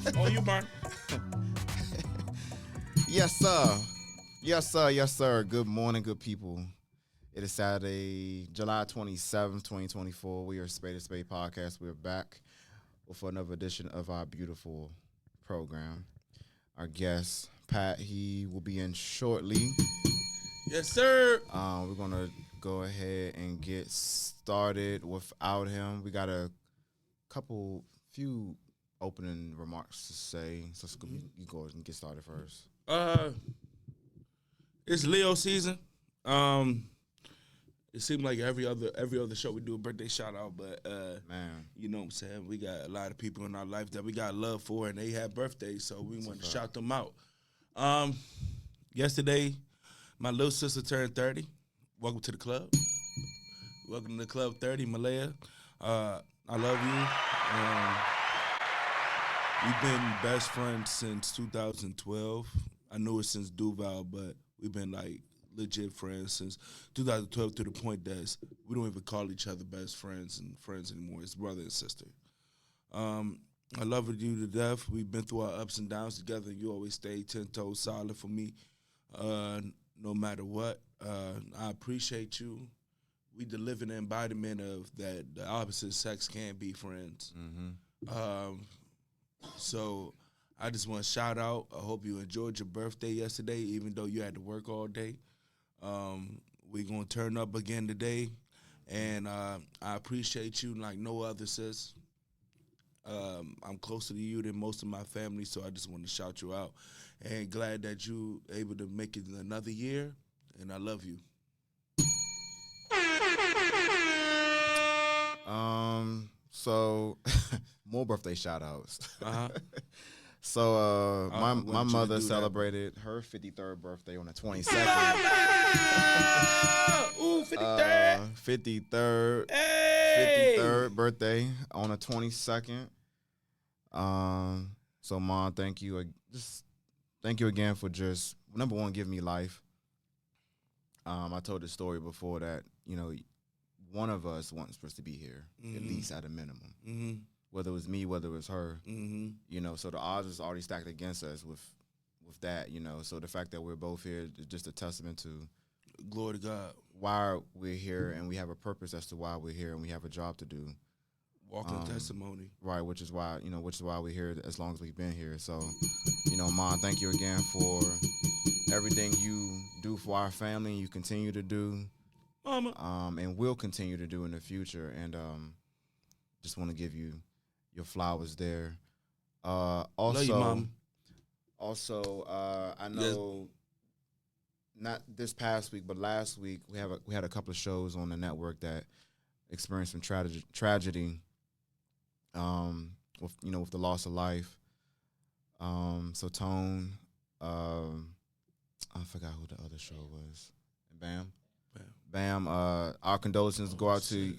On you, Mark. Yes, sir. Yes, sir. Yes, sir. Good morning, good people. It is Saturday, July 27th, 2024. We are Spade Podcast. We're back with another edition of our beautiful program. Our guest, Pat, he will be in shortly. Yes, sir. We're going to go ahead and get started without him. We got a few opening remarks to say. So you go and get started first. It's Leo season. It seemed like every other show we do a birthday shout out, but Man, you know what I'm saying? We got a lot of people in our life that we got love for and they have birthdays, so we want to shout them out. Yesterday, my little sister turned 30. Welcome to the club. Welcome to the club 30, Malaya. I love you. We've been best friends since 2012. I knew it since Duval, but we've been like legit friends since 2012 to the point that we don't even call each other best friends and friends anymore. It's brother and sister. I love you to death. We've been through our ups and downs together. You always stay 10 toes solid for me, no matter what. I appreciate you. We the living embodiment of that the opposite sex can be friends. mm-hmm. So I just want to shout out. I hope you enjoyed your birthday yesterday, even though you had to work all day. We're going to turn up again today, and I appreciate you like no other, sis. I'm closer to you than most of my family, so I just want to shout you out. And glad that you able to make it another year, and I love you. So more birthday shout outs. Uh-huh. So I my wanted you to mother do that. celebrated her 53rd birthday on the 22nd. Ooh, 53rd. 53rd. Hey! 53rd birthday on the 22nd. So Mom, thank you. Thank you again for just number one, giving me life. I told the story before that, one of us wants us to be here, at least at a minimum. Mm-hmm. Whether it was me, whether it was her, Mm-hmm. so the odds is already stacked against us with that, so the fact that we're both here is just a testament to Glory to God. why we're here, and we have a purpose as to why we're here, and we have a job to do. Walking testimony. Right, which is why we're here as long as we've been here. So, Mom, thank you again for everything you do for our family and you continue to do. Mama. And will continue to do in the future. And just want to give you your flowers there. Also, Love you, Mama. Also, I know not this past week, but last week we had a couple of shows on the network that experienced some tragedy. With the loss of life. So Tone, I forgot who the other show was. Bam. Our condolences go out to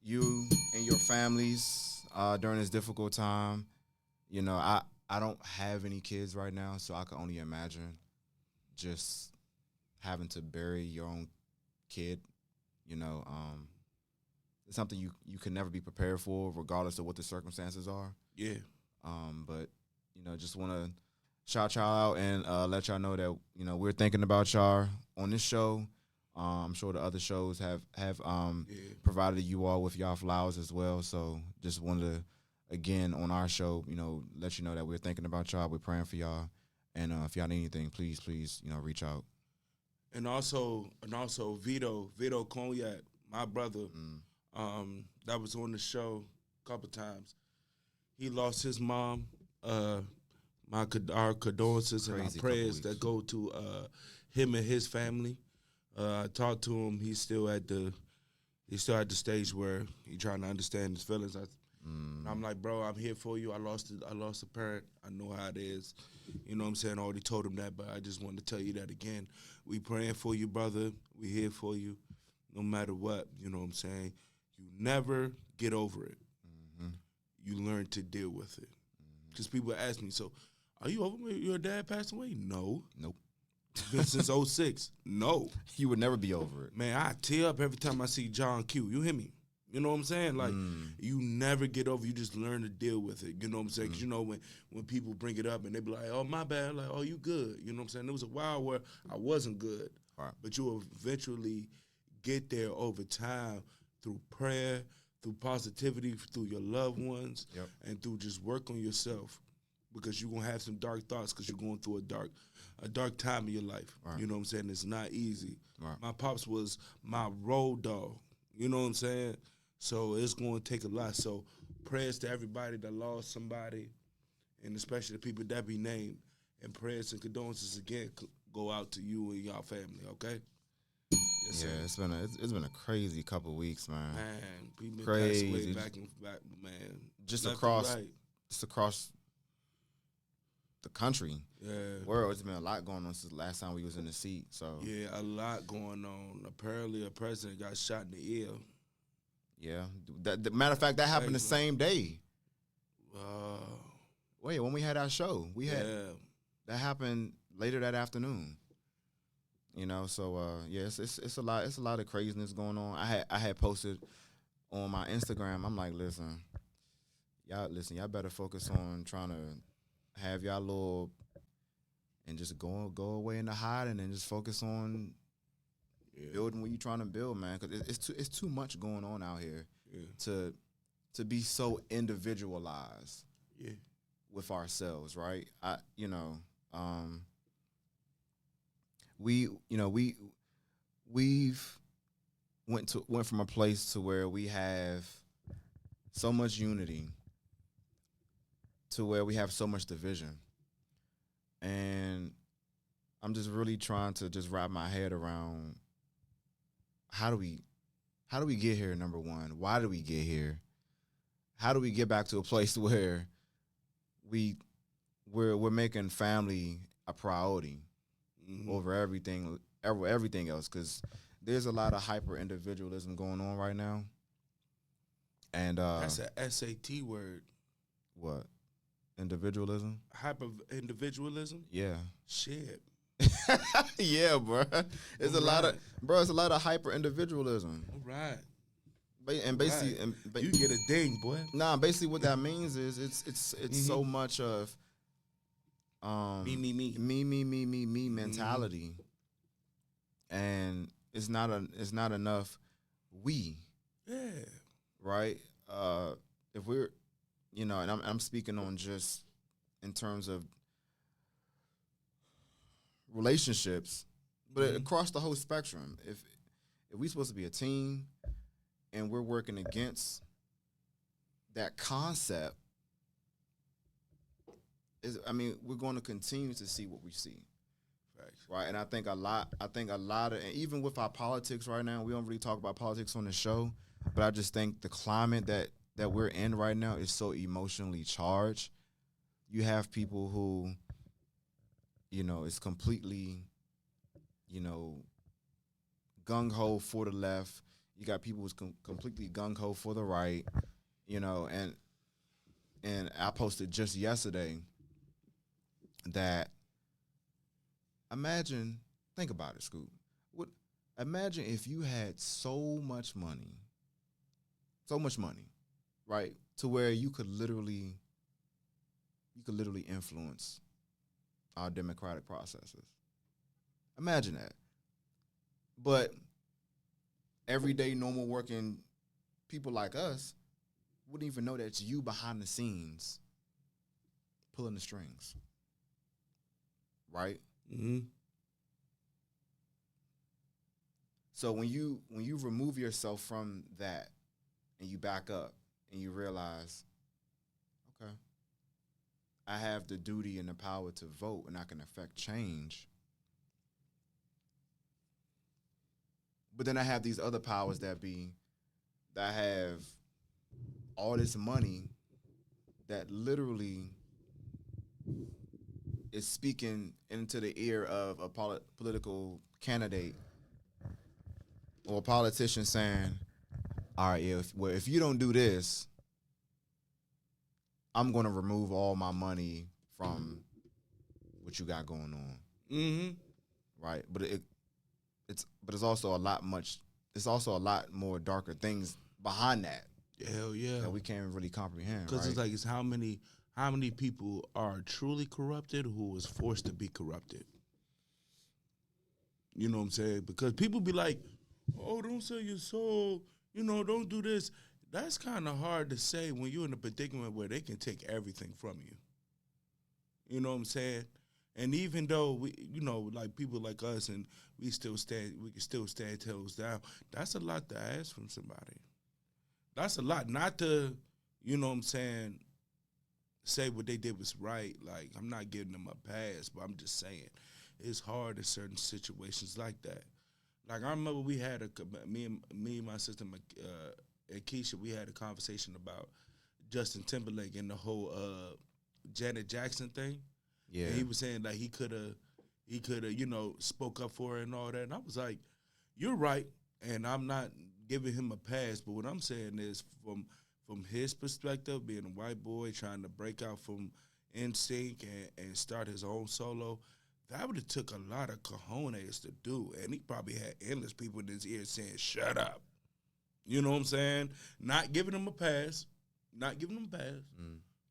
you and your families during this difficult time. I don't have any kids right now, so I can only imagine just having to bury your own kid. It's something you can never be prepared for, regardless of what the circumstances are. Yeah. But just want to shout y'all out and let y'all know that we're thinking about y'all on this show. I'm sure the other shows have provided you all with y'all flowers as well. So just wanted to again on our show, let you know that we're thinking about y'all. We're praying for y'all, and if y'all need anything, please, reach out. And also Vito Cognac, my brother. That was on the show a couple times. He lost his mom. Our condolences and our prayers that go to him and his family. I talked to him. He's still at the stage where he's trying to understand his feelings. I'm like, bro, I'm here for you. I lost a parent. I know how it is. You know what I'm saying? I already told him that, but I just wanted to tell you that again. We praying for you, brother. We here for you, no matter what. You know what I'm saying? You never get over it. Mm-hmm. You learn to deal with it. Because people ask me, so are you over with your dad passed away? No. Nope. Been since 06. No. You would never be over it. Man, I tear up every time I see John Q. You hear me? You know what I'm saying? Like, you never get over. You just learn to deal with it. You know what I'm saying? Because, you know, when people bring it up and they be like, oh, my bad. Like, oh, you good. You know what I'm saying? There was a while where I wasn't good. Right. But you will eventually get there over time through prayer, through positivity, through your loved ones, and through just work on yourself. Because you're going to have some dark thoughts because you're going through a dark time in your life. Right. You know what I'm saying? It's not easy. Right. My pops was my road dog. You know what I'm saying? So it's going to take a lot. So prayers to everybody that lost somebody, and especially the people that be named. And prayers and condolences again go out to you and y'all family, okay? Yes, Yeah, it's been a crazy couple weeks, man. Man, people Crazy. passed away back and back, man. Just Left across, and right. just across the country, Yeah. world. It's been a lot going on since the last time we was in the seat. So Yeah, a lot going on. Apparently, a president got shot in the ear. yeah, the matter of fact, that happened the same day. Wait, when we had our show, that happened later that afternoon. You know, so yeah, it's a lot of craziness going on. I had posted on my Instagram. I'm like, listen, y'all better focus on trying to have y'all little and just go away into hiding and just focus on building what you're trying to build, man. Because it's too much going on out here to be so individualized with ourselves, right? We've went from a place to where we have so much unity to where we have so much division. And I'm just really trying to just wrap my head around how do we get here, number one? Why do we get here? How do we get back to a place where we're making family a priority over everything else? Because there's a lot of hyper individualism going on right now. And that's an SAT word. What? Individualism? Hyper individualism? Yeah. Shit. Yeah, bro. It's a lot of hyper individualism. All right. And basically, you get a ding, boy. Nah, basically what that means is it's so much of me mentality, and it's not enough we. Yeah. Right. If we're, and I'm speaking on just in terms of relationships, but across the whole spectrum. If we're supposed to be a team and we're working against that concept, we're going to continue to see what we see. Right. And I think a lot of, and even with our politics right now, we don't really talk about politics on the show, but I just think the climate that we're in right now is so emotionally charged. You have people who, is completely, gung-ho for the left. You got people who's completely gung-ho for the right, and I posted just yesterday that think about it, Scoop. Imagine if you had so much money, right, to where you could literally influence our democratic processes. Imagine that. But everyday normal working people like us wouldn't even know that it's you behind the scenes pulling the strings. Right? Mm-hmm. So when you remove yourself from that and you back up and you realize, okay, I have the duty and the power to vote and I can affect change. But then I have these other powers that have all this money that literally is speaking into the ear of a political candidate or a politician saying, all right, if you don't do this, I'm going to remove all my money from what you got going on. Mm-hmm. Right? But it's also a lot more darker things behind that. Hell yeah. That we can't really comprehend. Because right? it's like, it's how many people are truly corrupted who was forced to be corrupted. You know what I'm saying? Because people be like, oh, don't sell your soul. You know, don't do this. That's kind of hard to say when you're in a predicament where they can take everything from you. You know what I'm saying? And even though we, you know, like people like us, and we can still stand toes down. That's a lot to ask from somebody. That's a lot. Not to, you know what I'm saying, say what they did was right. Like, I'm not giving them a pass, but I'm just saying it's hard in certain situations like that. Like, I remember we had me and my sister and Keisha, we had a conversation about Justin Timberlake and the whole Janet Jackson thing. Yeah. And he was saying like he could have, you know, spoke up for her and all that. And I was like, you're right, and I'm not giving him a pass. But what I'm saying is, from his perspective, being a white boy trying to break out from NSYNC and start his own solo, that would have took a lot of cojones to do. And he probably had endless people in his ear saying, shut up. You know what I'm saying? Not giving him a pass.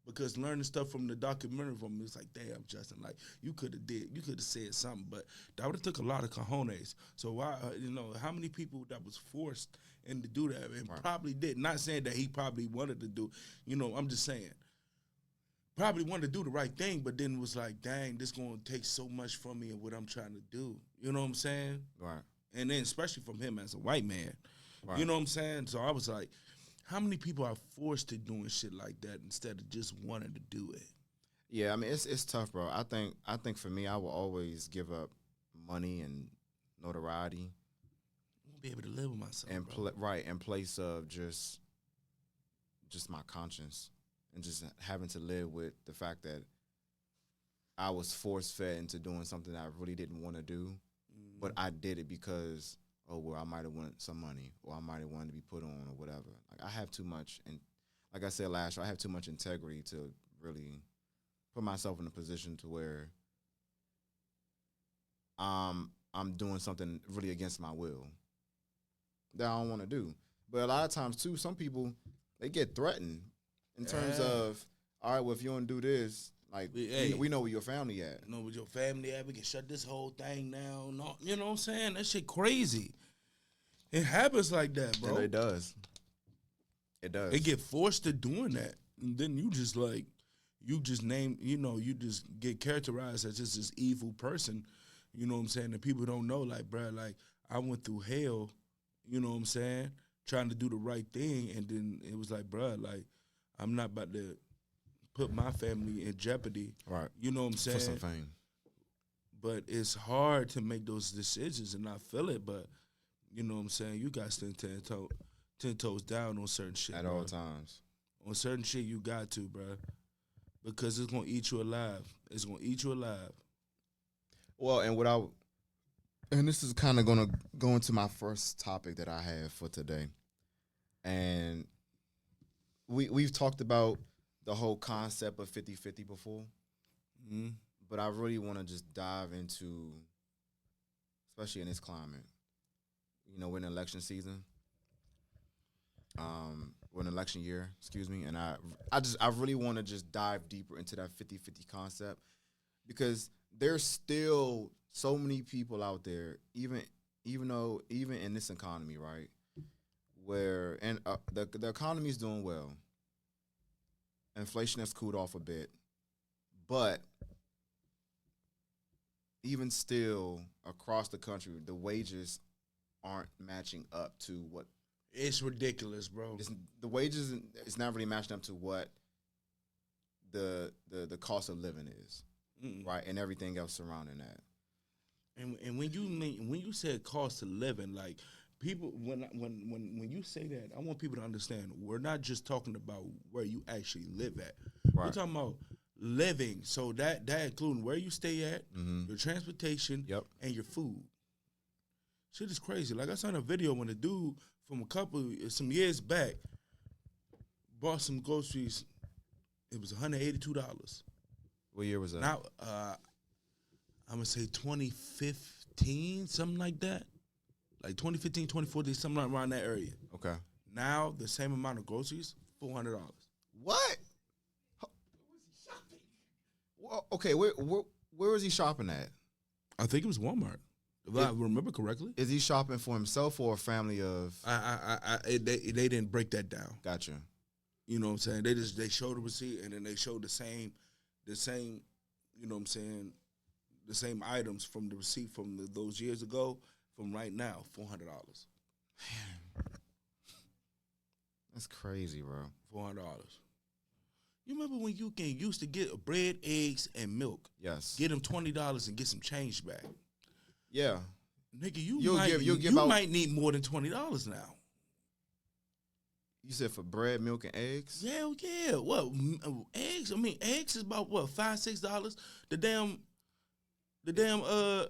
Because learning stuff from the documentary from him, it's like, damn, Justin, like, you could have said something, but that would have took a lot of cojones. So why, you know, how many people that was forced in to do that and probably did? Not saying that he probably wanted to do, you know, I'm just saying, probably wanted to do the right thing, but then was like, dang, this going to take so much from me and what I'm trying to do. You know what I'm saying? Right. And then especially from him as a white man. Right. You know what I'm saying? So I was like, how many people are forced to doing shit like that instead of just wanting to do it? Yeah, I mean, it's tough, bro. I think for me, I will always give up money and notoriety. I won't be able to live with myself, and bro. in place of just my conscience and just having to live with the fact that I was force fed into doing something that I really didn't want to do, but I did it because, oh, well, I might have wanted some money, or I might have wanted to be put on, or whatever. Like, I have too much, and like I said last year, I have too much integrity to really put myself in a position to where I'm doing something really against my will that I don't want to do. But a lot of times, too, some people, they get threatened in terms of, all right, well, if you don't do this, like, we know where your family at. Know where your family at. We can shut this whole thing down. No, you know what I'm saying? That shit crazy. It happens like that, bro. And it does. It does. They get forced to doing that. And then you just get characterized as just this evil person. You know what I'm saying? And people don't know, like, bro, like, I went through hell, you know what I'm saying, trying to do the right thing. And then it was like, bro, like, I'm not about to put my family in jeopardy. Right. You know what I'm saying? For some fame. But it's hard to make those decisions, and I feel it, but you know what I'm saying? You got to stand 10 toes down on certain shit. At all times. On certain shit, you got to, bro. Because it's going to eat you alive. It's going to eat you alive. Well, and this is kind of going to go into my first topic that I have for today. And we've talked about the whole concept of 50-50 before. Mm-hmm. But I really want to just dive into, especially in this climate, you know, we're in election season. We're in election year, and I really want to just dive deeper into that 50-50 concept, because there's still so many people out there, even in this economy, right, where the economy is doing well. Inflation has cooled off a bit, but even still across the country, the wages aren't matching up to what. It's ridiculous, bro. The wages is not really matching up to what the cost of living is, right, and everything else surrounding that. And when you said cost of living, like, people, when you say that, I want people to understand, we're not just talking about where you actually live at. Right. We're talking about living, so that including where you stay at, your transportation, and your food. Shit is crazy. Like, I saw a video when a dude from some years back bought some groceries. It was $182. What year was that? Now, I'm going to say 2015, something like that. Like 2015, 2014, something around that area. Okay. Now the same amount of groceries, $400. What? Well, okay, where was he shopping at? I think it was Walmart, if I remember correctly. Is he shopping for himself or a family of? They didn't break that down. Gotcha. You know what I'm saying? They showed the receipt and then they showed the same. You know what I'm saying? The same items from the receipt from those years ago, from right now, $400. That's crazy, bro. $400. You remember when you used to get bread, eggs, and milk? Yes. Get them $20 and get some change back. Yeah. Nigga, you might need more than $20 now. You said for bread, milk, and eggs? Yeah. What? Eggs? I mean, eggs is about what? $5, $6. The damn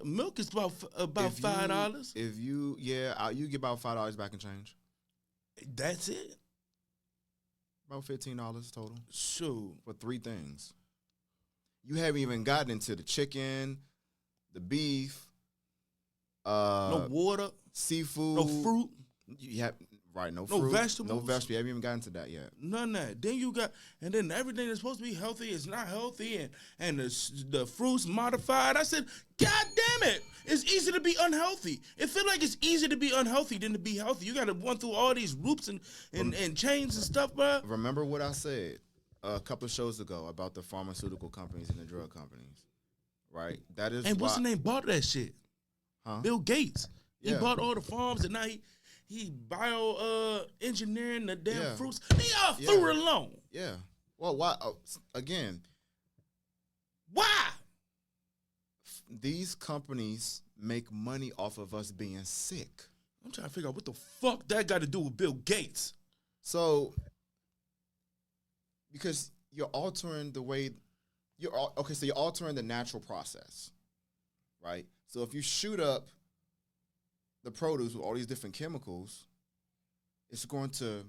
milk is about $5. You get about $5 back in change. That's it. About $15 total. Sure. For 3 things. You haven't even gotten into the chicken, the beef, no water, seafood, no fruit. You have no fruit, no vegetables. You haven't even gotten to that yet. None of that. Then everything that's supposed to be healthy is not healthy, and the fruits modified. I said, God damn it! It's easy to be unhealthy. It feels like it's easier to be unhealthy than to be healthy. You got to run through all these loops and chains and stuff, bro. Remember what I said a couple of shows ago about the pharmaceutical companies and the drug companies, right? That is. And what's the name bought that shit? Huh? Bill Gates. He bought all the farms, and now he bio engineering the damn fruits. They all threw it alone. Yeah. Well, why? Again, why? These companies make money off of us being sick. I'm trying to figure out what the fuck that got to do with Bill Gates. So, because you're altering the way you're altering the natural process, right? So if you shoot up the produce with all these different chemicals, it's going to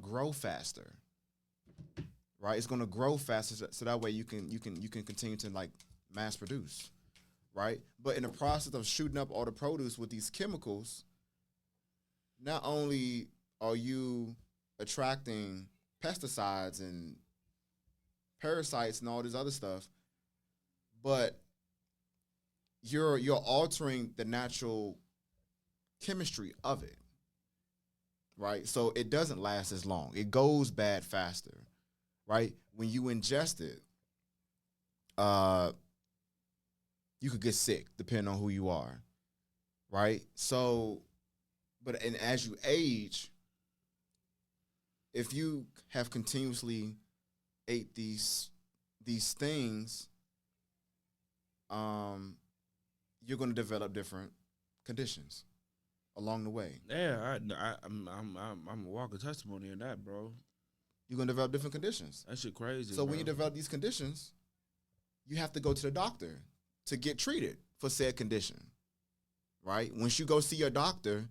grow faster, right? It's going to grow faster, so that way you can continue to like mass produce, right? But in the process of shooting up all the produce with these chemicals, not only are you attracting pesticides and parasites and all this other stuff, but you're altering the natural chemistry of it, right? So it doesn't last as long. It goes bad faster, right? When you ingest it, you could get sick depending on who you are, right? So, and as you age, if you have continuously ate these things, you're going to develop different conditions along the way. Yeah, I'm a walking testimony in that, bro. You're going to develop different conditions. That shit crazy. So when you develop these conditions, you have to go to the doctor to get treated for said condition, right? Once you go see your doctor,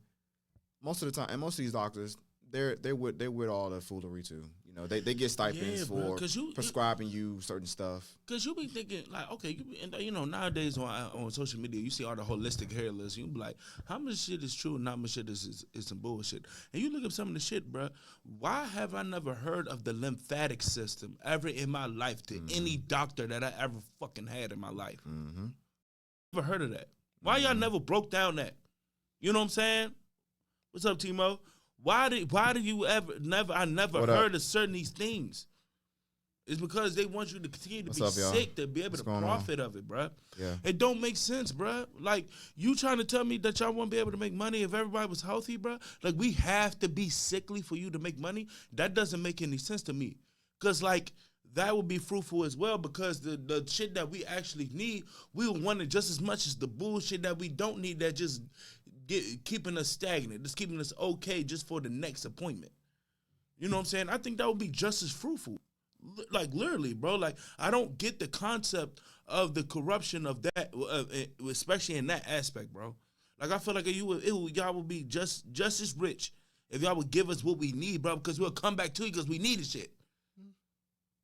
most of the time, and most of these doctors, they're with all the foolery too. You know, they get stipends for prescribing you certain stuff. Cause you be thinking like, okay, nowadays on social media, you see all the holistic hair lists. You be like, how much shit is true and how much shit is some bullshit? And you look up some of the shit, bro. Why have I never heard of the lymphatic system ever in my life to any doctor that I ever fucking had in my life? Mm-hmm. Never heard of that. Why y'all never broke down that? You know what I'm saying? What's up, Timo? Why do you never heard of certain these things? It's because they want you to continue to be sick to be able to profit of it, bro. Yeah. It don't make sense, bro. Like, you trying to tell me that y'all won't be able to make money if everybody was healthy, bro? Like, we have to be sickly for you to make money? That doesn't make any sense to me. Because, like, that would be fruitful as well, because the shit that we actually need, we want it just as much as the bullshit that we don't need that just keeping us stagnant, just keeping us okay just for the next appointment. You know what I'm saying? I think that would be just as fruitful. Like, literally, bro. Like, I don't get the concept of the corruption of that, especially in that aspect, bro. Like, I feel like y'all would be just as rich if y'all would give us what we need, bro, because we'll come back to you because we needed shit.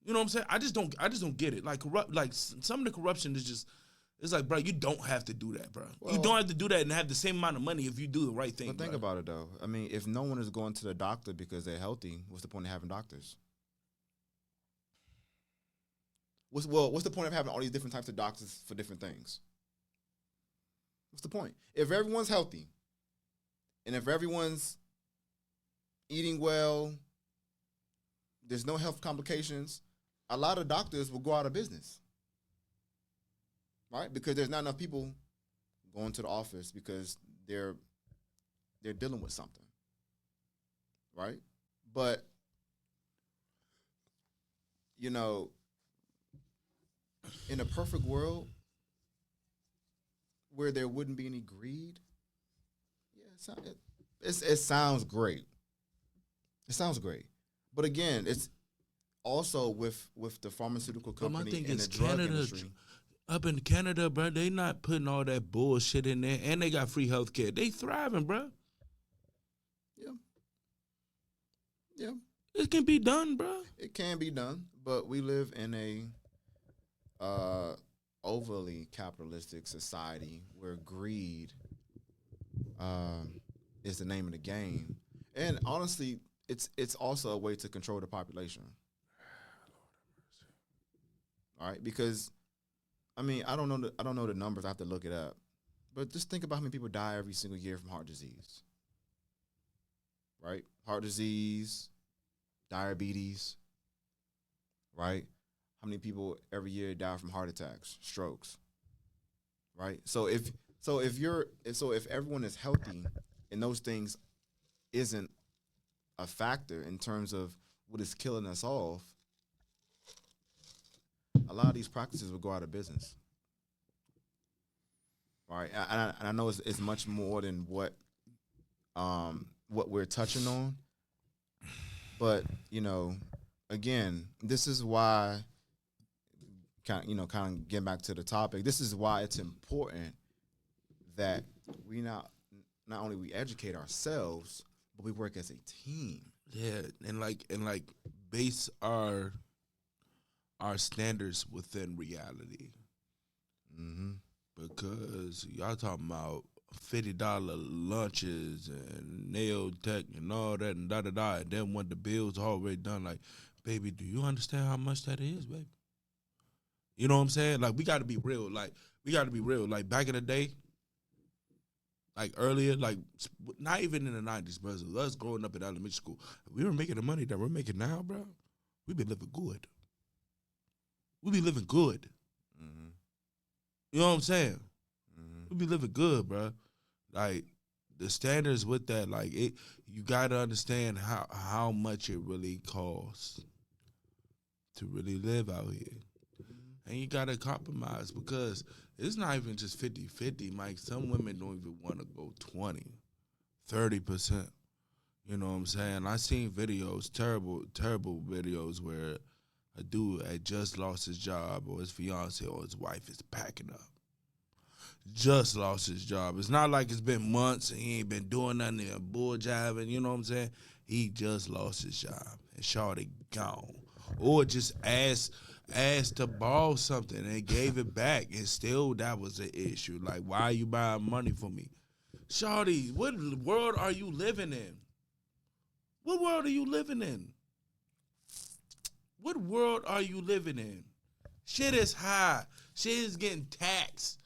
You know what I'm saying? I just don't get it. Like, some of the corruption is just, It's like, bro, you don't have to do that, bro. Well, you don't have to do that and have the same amount of money if you do the right thing. But think about it, though. I mean, if no one is going to the doctor because they're healthy, what's the point of having doctors? What's the point of having all these different types of doctors for different things? What's the point? If everyone's healthy and if everyone's eating well, there's no health complications, a lot of doctors will go out of business. Right? Because there's not enough people going to the office because they're dealing with something. Right? But, you know, in a perfect world where there wouldn't be any greed, yeah, it sounds great. It sounds great. But again, it's also with the pharmaceutical company and the drug industry. Up in Canada, bro, they not putting all that bullshit in there, and they got free health care. They thriving, bro. Yeah. Yeah. It can be done, bro. It can be done, but we live in a overly capitalistic society where greed is the name of the game. And honestly, it's also a way to control the population. All right, because I mean, I don't know the numbers. I have to look it up. But just think about how many people die every single year from heart disease. Right? Heart disease, diabetes. Right? How many people every year die from heart attacks, strokes? Right? So if everyone is healthy and those things isn't a factor in terms of what is killing us off, a lot of these practices will go out of business. All right, and I know it's much more than what we're touching on, but you know, again, this is why, kind of getting back to the topic. This is why it's important that we not only we educate ourselves, but we work as a team. Yeah, and like base our standards within reality. Mm-hmm. Because y'all talking about $50 lunches and nail tech and all that and da-da-da. And then when the bill's already done, like, baby, do you understand how much that is, baby? You know what I'm saying? Like, we got to be real. Like, Like, back in the day, like, earlier, like, not even in the 90s, bro. Us growing up in elementary school, we were making the money that we're making now, bro. We been living good. We be living good. Mm-hmm. You know what I'm saying? Mm-hmm. We be living good, bro. Like, the standards with that, like, you got to understand how much it really costs to really live out here. And you got to compromise because it's not even just 50-50, Mike. Some women don't even want to go 20, 30%. You know what I'm saying? I seen videos, terrible videos where a dude had just lost his job or his fiance or his wife is packing up. Just lost his job. It's not like it's been months and he ain't been doing nothing and bull jiving, you know what I'm saying? He just lost his job and shorty gone. Or just asked to borrow something and gave it back and still that was an issue. Like, why are you buying money for me? Shorty, what world are you living in? What world are you living in? What world are you living in? Shit is high. Shit is getting taxed.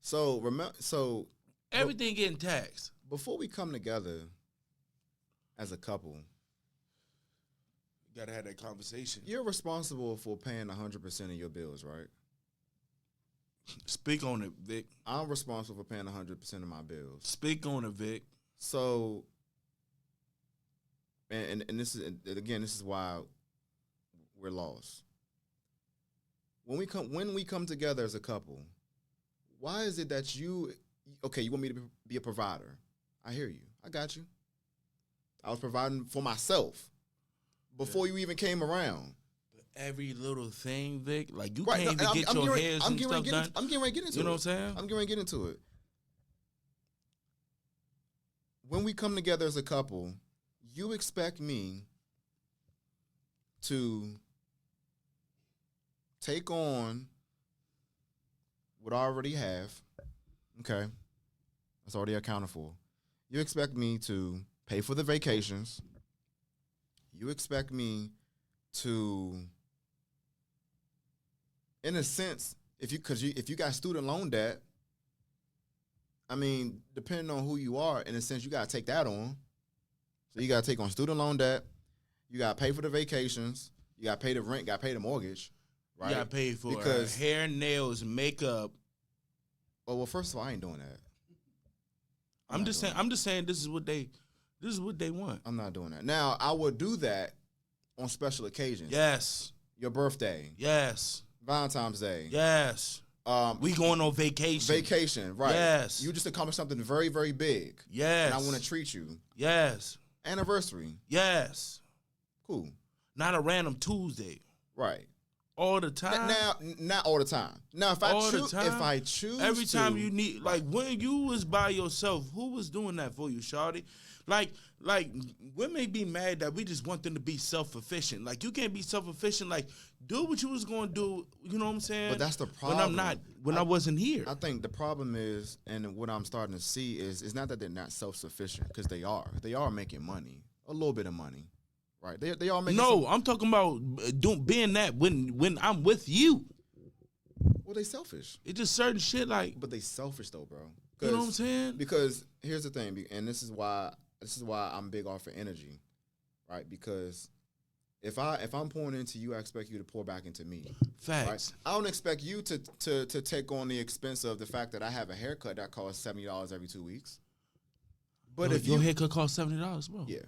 So everything getting taxed. Before we come together as a couple, you gotta have that conversation. You're responsible for paying 100% of your bills, right? Speak on it, Vic. I'm responsible for paying 100% of my bills. Speak on it, Vic. So, and this is why we're lost. When we come together as a couple, why is it that you want me to be a provider? I hear you. I got you. I was providing for myself before you even came around. But every little thing, Vic, like you can't even get your hands and stuff done. I'm getting ready to get into it. You know what I'm saying? I'm getting ready to get into it. When we come together as a couple, you expect me to take on what I already have, okay, that's already accounted for. You expect me to pay for the vacations. You expect me to, in a sense, if you got student loan debt, I mean, depending on who you are, in a sense, you got to take that on. So you got to take on student loan debt. You got to pay for the vacations. You got to pay the rent. Got to pay the mortgage. Right? You got to pay for because hair, nails, makeup. Oh well, first of all, I ain't doing that. I'm just saying this is what they want. I'm not doing that. Now I would do that on special occasions. Yes. Your birthday. Yes. Valentine's Day. Yes. We going on vacation. Vacation, right. Yes. You just accomplished something very, very big. Yes. And I want to treat you. Yes. Anniversary. Yes. Cool. Not a random Tuesday. Right. All the time. Now, not all the time. Now, if I choose every time you need, like when you was by yourself, who was doing that for you, shawty? Like women be mad that we just want them to be self-efficient. Like you can't be self-efficient. Like do what you was going to do. You know what I'm saying? But that's the problem. I wasn't here. I think the problem is, and what I'm starting to see is, it's not that they're not self-sufficient, because they are. They are making money, a little bit of money, right? They are making. No, I'm talking about being that when I'm with you. Well, they selfish. It's just certain shit like. But they selfish though, bro. You know what I'm saying? Because here's the thing, and this is why I'm big off of energy, right? Because if I'm pouring into you, I expect you to pour back into me. Facts. Right? I don't expect you to take on the expense of the fact that I have a haircut that costs $70 every 2 weeks. But if your haircut costs $70, bro. Yeah.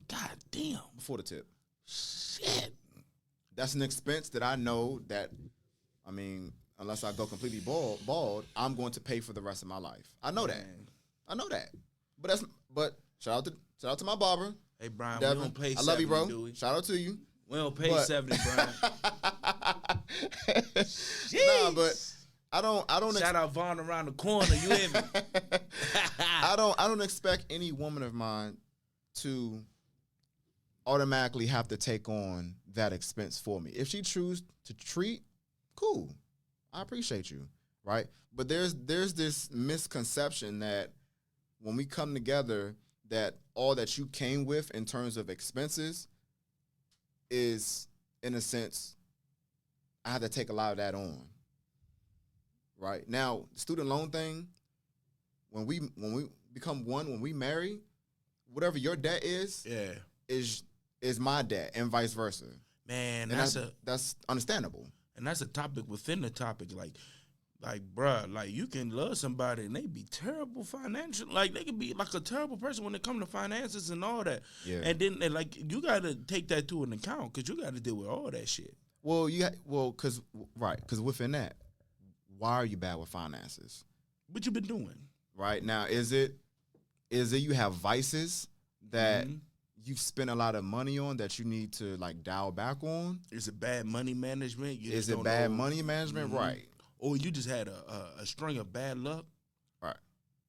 God damn. Before the tip. Shit. That's an expense that I know that, I mean, unless I go completely bald, I'm going to pay for the rest of my life. I know that. I know that. But shout out to my barber. Hey Brian, Devin. we don't pay 70, I love you, bro. do we? Shout out to you. We don't pay 70, Brian. Nah, but I don't shout out Vaughn around the corner, you hear me? I don't expect any woman of mine to automatically have to take on that expense for me. If she chooses to treat, cool. I appreciate you, right? But there's this misconception that when we come together, that all that you came with in terms of expenses is, in a sense, I have to take a lot of that on. Right? Now, student loan thing, when we become one, when we marry, whatever your debt is my debt, and vice versa. Man, and that's understandable. And that's a topic within the topic. Like, bruh, like you can love somebody and they be terrible financial. Like they can be like a terrible person when it comes to finances and all that. Yeah. And then like you got to take that to an account because you got to deal with all that shit. Well, because within that, why are you bad with finances? What you been doing? Right now, is it you have vices that you spend a lot of money on that you need to like dial back on? Is it bad money management? Is it bad money management? Right. Or you just had a string of bad luck, right?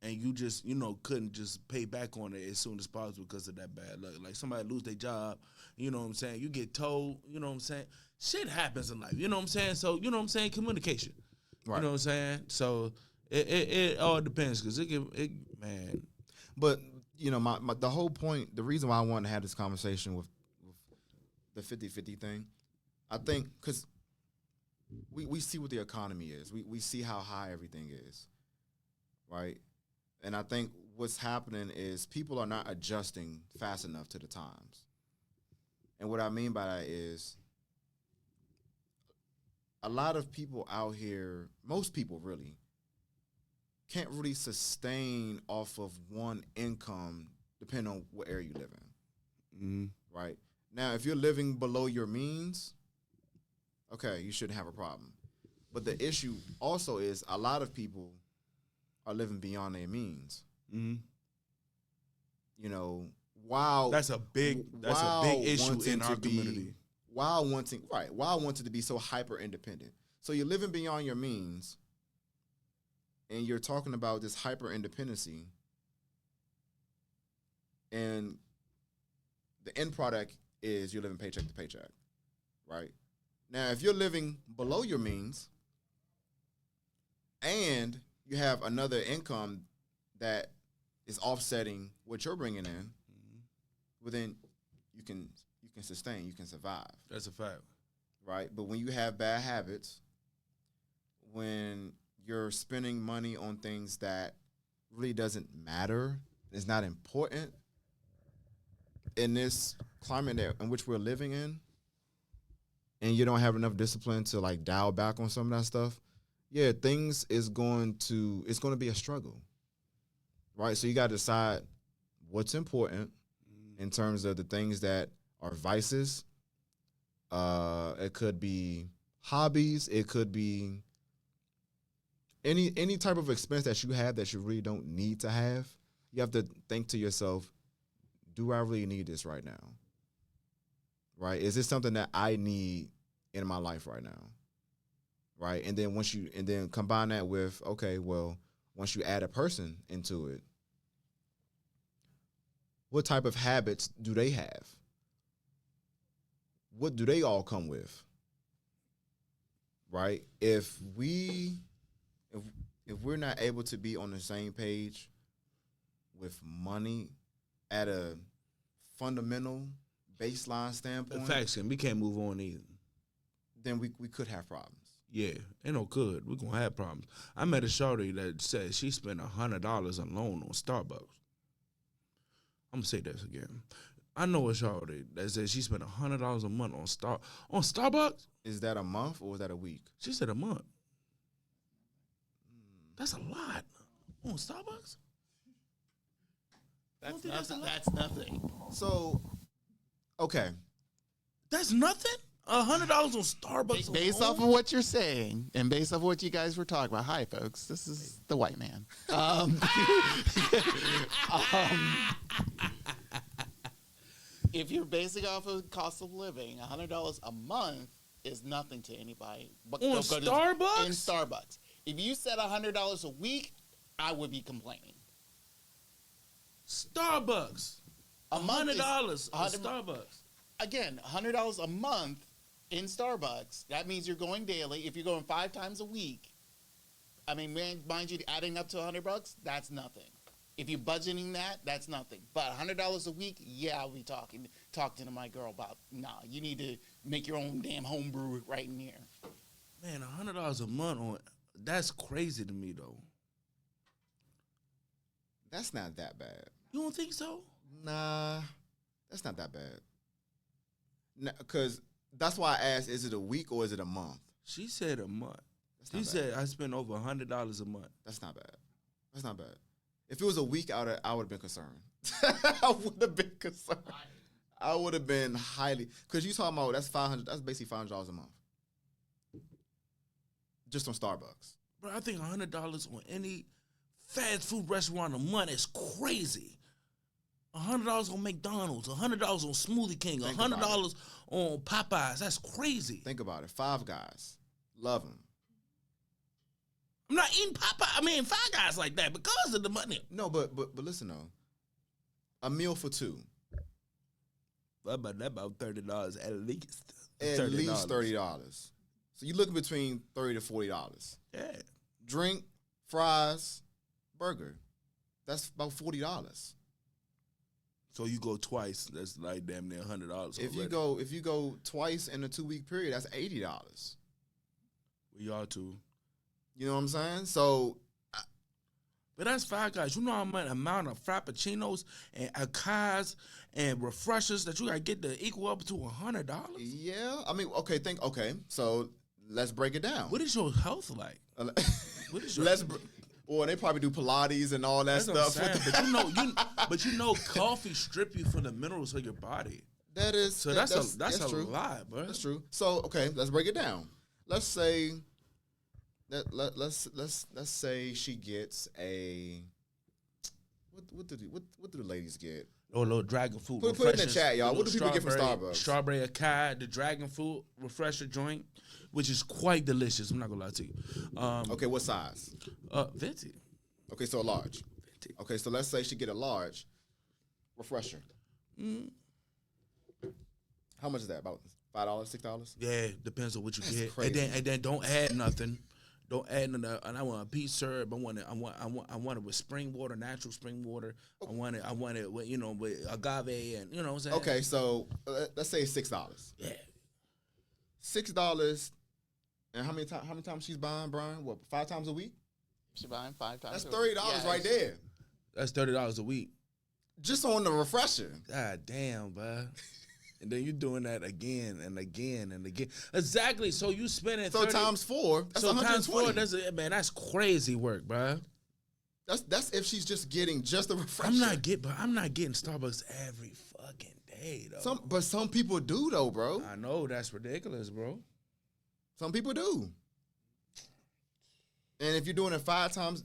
And you just couldn't just pay back on it as soon as possible because of that bad luck. Like somebody lose their job, you know what I'm saying? You get told, you know what I'm saying? Shit happens in life, you know what I'm saying? So you know what I'm saying? Communication, right? You know what I'm saying? So it all depends because it man. But you know my the whole point, the reason why I wanted to have this conversation with the 50-50 thing, I think because. We see what the economy is. We see how high everything is, right? And I think what's happening is people are not adjusting fast enough to the times. And what I mean by that is a lot of people out here, most people really, can't really sustain off of one income depending on what area you live in, right? Now, if you're living below your means, okay, you shouldn't have a problem. But the issue also is a lot of people are living beyond their means. You know, that's a big issue in our community. While wanting to be so hyper independent. So you're living beyond your means, and you're talking about this hyper independency, and the end product is you're living paycheck to paycheck, right? Now, if you're living below your means, and you have another income that is offsetting what you're bringing in, well, then you can sustain, you can survive. That's a fact. Right? But when you have bad habits, when you're spending money on things that really doesn't matter, it's not important in this climate in which we're living in, and you don't have enough discipline to like dial back on some of that stuff, yeah, it's going to be a struggle. Right? So you got to decide what's important in terms of the things that are vices. It could be hobbies. It could be any type of expense that you have that you really don't need to have. You have to think to yourself, do I really need this right now? Right? Is this something that I need in my life right now? Right? And then combine that with, okay, well, once you add a person into it, what type of habits do they have? What do they all come with? Right? If we're not able to be on the same page with money at a fundamental baseline standpoint, Facts, and we can't move on either. Then we could have problems. Yeah, ain't no good. We're gonna have problems. I met a shorty that said she spent $100 alone on Starbucks. I'm gonna say this again. I know a shorty that said she spent $100 a month on Starbucks. Is that a month or is that a week? She said a month. That's a lot on Starbucks. That's nothing. So, okay, that's nothing. $100 on Starbucks. Based off of what you're saying, and based off of what you guys were talking about. Hi, folks. This is the white man. If you're basing off of cost of living, $100 a month is nothing to anybody. But on Starbucks? In Starbucks. If you said $100 a week, I would be complaining. Starbucks. $100 on Starbucks. Again, $100 a month in Starbucks. That means you're going daily. If you're going 5 times a week, I mean, mind you, adding up to $100, that's nothing. If you're budgeting that, that's nothing. But $100 a week, yeah, I'll be talking to my girl about, you need to make your own damn home brew right in here. Man, $100 a month that's crazy to me though. That's not that bad. You don't think so? Nah, that's not that bad. Because that's why I asked, is it a week or is it a month? She said a month. She said I spent over $100 a month. That's not bad. That's not bad. If it was a week, I would have been concerned. I would have been concerned. I would have been highly, because you talking about that's $500. That's basically $500 a month, just on Starbucks. Bro, I think $100 on any fast food restaurant a month is crazy. $100 on McDonald's, $100 on Smoothie King, $100 on Popeyes. That's crazy. Think about it. Five Guys, love them. I'm not eating Five Guys like that because of the money. No, but listen though. A meal for two. That about $30 at least. At least $30. So you're looking between $30 to $40. Yeah. Drink, fries, burger. That's about $40. So you go twice, that's like damn near $100. If you go twice in a 2-week period, that's $80. We are too. You know what I'm saying? So, but that's Five Guys. You know how much amount of frappuccinos and acais and refreshers that you gotta get to equal up to $100? Yeah, I mean, okay. So let's break it down. What is your health like? What is your Or they probably do Pilates and all that stuff. But you know, coffee strip you from the minerals of your body. That is so. That's a true. lie, bro. That's true. So okay, let's break it down. Let's say let's say she gets a what do the ladies get? Oh, little dragon fruit. Put it in the chat, y'all. What do people get from Starbucks? Strawberry acai, the dragon fruit refresher joint, which is quite delicious. I'm not gonna lie to you. Okay, what size? 50. Okay, so a large. 50. Okay, so let's say she get a large refresher. How much is that? About $5, $6? Yeah, depends on what you get. Crazy. And then don't add nothing. Don't add none of, and I want a peach syrup. I want it with spring water, natural spring water. I want it with, with agave and, what I'm saying? Okay, so let's say $6. Yeah. $6. And how many times she's buying, Brian? What, 5 times a week? She's buying 5 times. That's $30 right there. That's $30 a week. Just on the refresher. God damn, bro. And then you're doing that again and again and again. Exactly. So you spending so 30, times 4. That's so 120. times 4. That's crazy work, bro. That's if she's just getting just the refresher. I'm not getting Starbucks every fucking day though. But some people do though, bro. I know that's ridiculous, bro. Some people do. And if you're doing it 5 times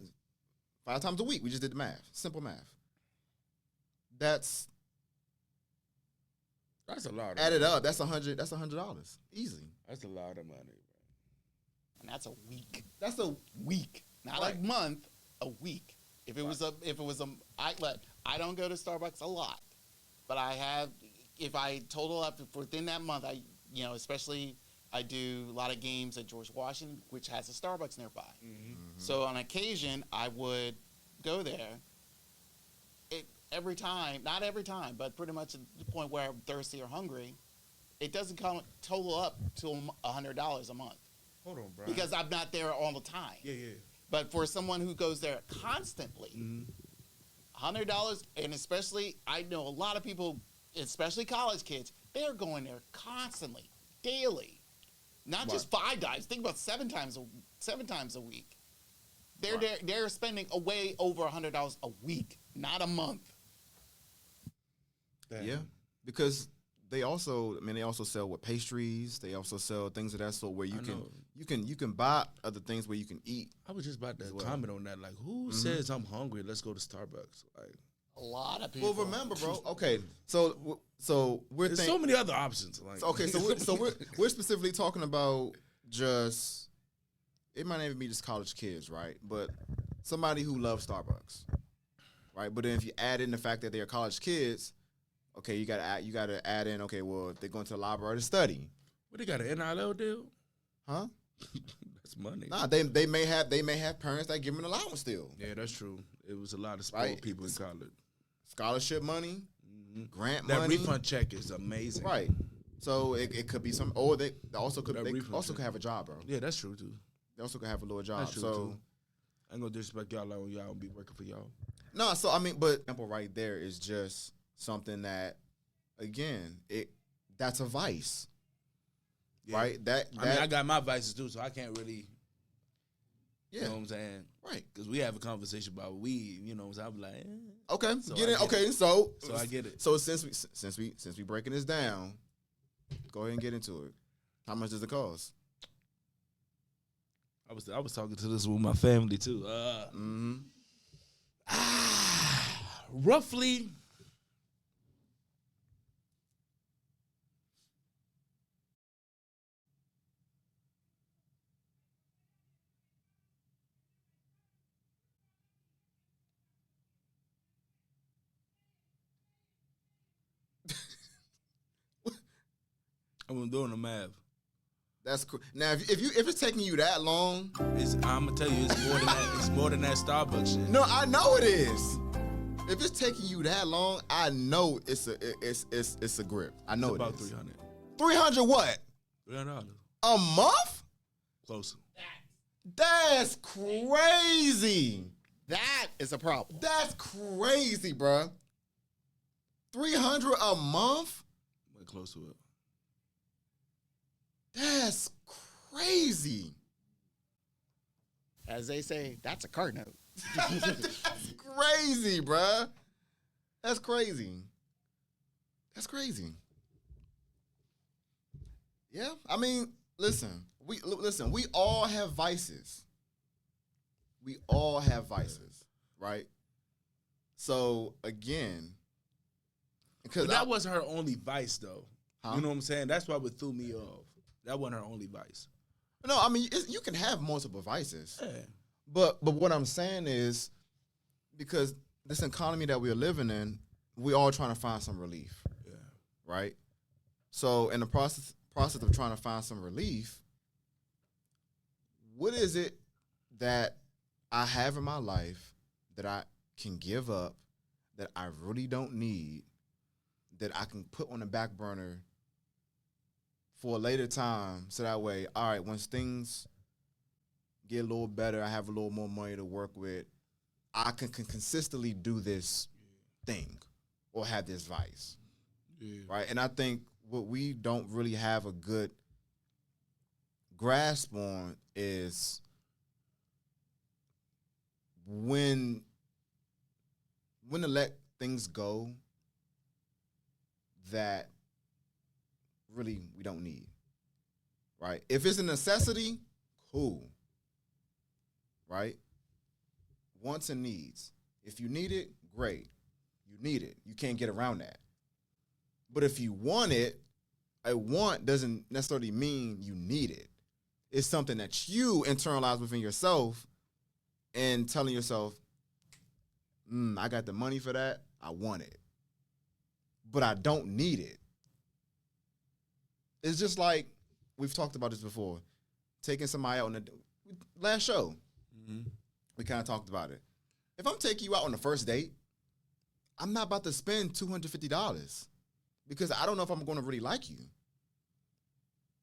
a week, we just did the math. Simple math. That's a lot. Add it up. That's $100. Easy. That's a lot of money, bro. And that's a week. That's a week, not right. a month. A week. If it was a I don't go to Starbucks a lot, but I have. If I total up within that month, especially I do a lot of games at George Washington, which has a Starbucks nearby. Mm-hmm. So on occasion, I would go there. Every time, not every time, but pretty much at the point where I'm thirsty or hungry, it doesn't total up to $100 a month. Hold on, bro. Because I'm not there all the time. Yeah. But for someone who goes there constantly, $100, and especially, I know a lot of people, especially college kids, they're going there constantly, daily. Not just 5 times. Think about 7 times a week. They're spending way over $100 a week, not a month. Damn. Yeah, because they also sell with pastries. They also sell things of that sort where you can buy other things where you can eat. I was just about to comment on that. Like, who says I'm hungry? Let's go to Starbucks. Like, a lot of people. Well, remember, bro. Okay, so we're there's so many other options. Like, we're specifically talking about just, it might not even be just college kids, right? But somebody who loves Starbucks, right? But then if you add in the fact that they're college kids. Okay, you gotta add in. Okay, well, if they're going to the library to study, what, they got an NIL deal? Huh? That's money. Nah, they may have parents that give them an allowance still. Yeah, that's true. It was a lot of spoiled people in college. Scholarship money, grant that money. That refund check is amazing. Right. So it could be some, or they also could have a job, bro. Yeah, that's true too. They also could have a little job. That's true so too. I ain't gonna disrespect y'all like when y'all be working for y'all. No, so I mean, but example right there is just something that, again, that's a vice, right? I got my vices too, so I can't really, you know what I'm saying, right? Because we have a conversation about weed, you know, so I'm like, okay, so get it, okay, so I get it. So since we breaking this down, go ahead and get into it. How much does it cost? I was talking to this with my family too. Roughly. I'm doing the math. That's cool. Now, if it's taking you that long, I'm gonna tell you, it's more than that. It's more than that Starbucks shit. No, I know it is. If it's taking you that long, I know it's a grip. I know it's about it is. 300. 300 what? $300 a month? Close. That's crazy. That is a problem. That's crazy, bruh. 300 a month? Went close to it. That's crazy. As they say, that's a card note. That's crazy, bruh. That's crazy. That's crazy. Yeah, I mean, listen. We all have vices. We all have vices, right? So again, because that wasn't her only vice, though. Huh? You know what I'm saying? That's why it threw me off. That wasn't her only vice. No, I mean, you can have multiple vices. Yeah. But what I'm saying is, because this economy that we're living in, we all trying to find some relief. Yeah. Right? So in the process of trying to find some relief, what is it that I have in my life that I can give up, that I really don't need, that I can put on the back burner for a later time, so that way, all right, once things get a little better, I have a little more money to work with, I can consistently do this thing or have this vice, right? And I think what we don't really have a good grasp on is when to let things go that really we don't need, right? If it's a necessity, cool, right? Wants and needs. If you need it, great. You need it. You can't get around that. But if you want it, a want doesn't necessarily mean you need it. It's something that you internalize within yourself and telling yourself, I got the money for that. I want it. But I don't need it. It's just like, we've talked about this before, taking somebody out on the last show. We kind of talked about it. If I'm taking you out on the first date, I'm not about to spend $250 because I don't know if I'm going to really like you.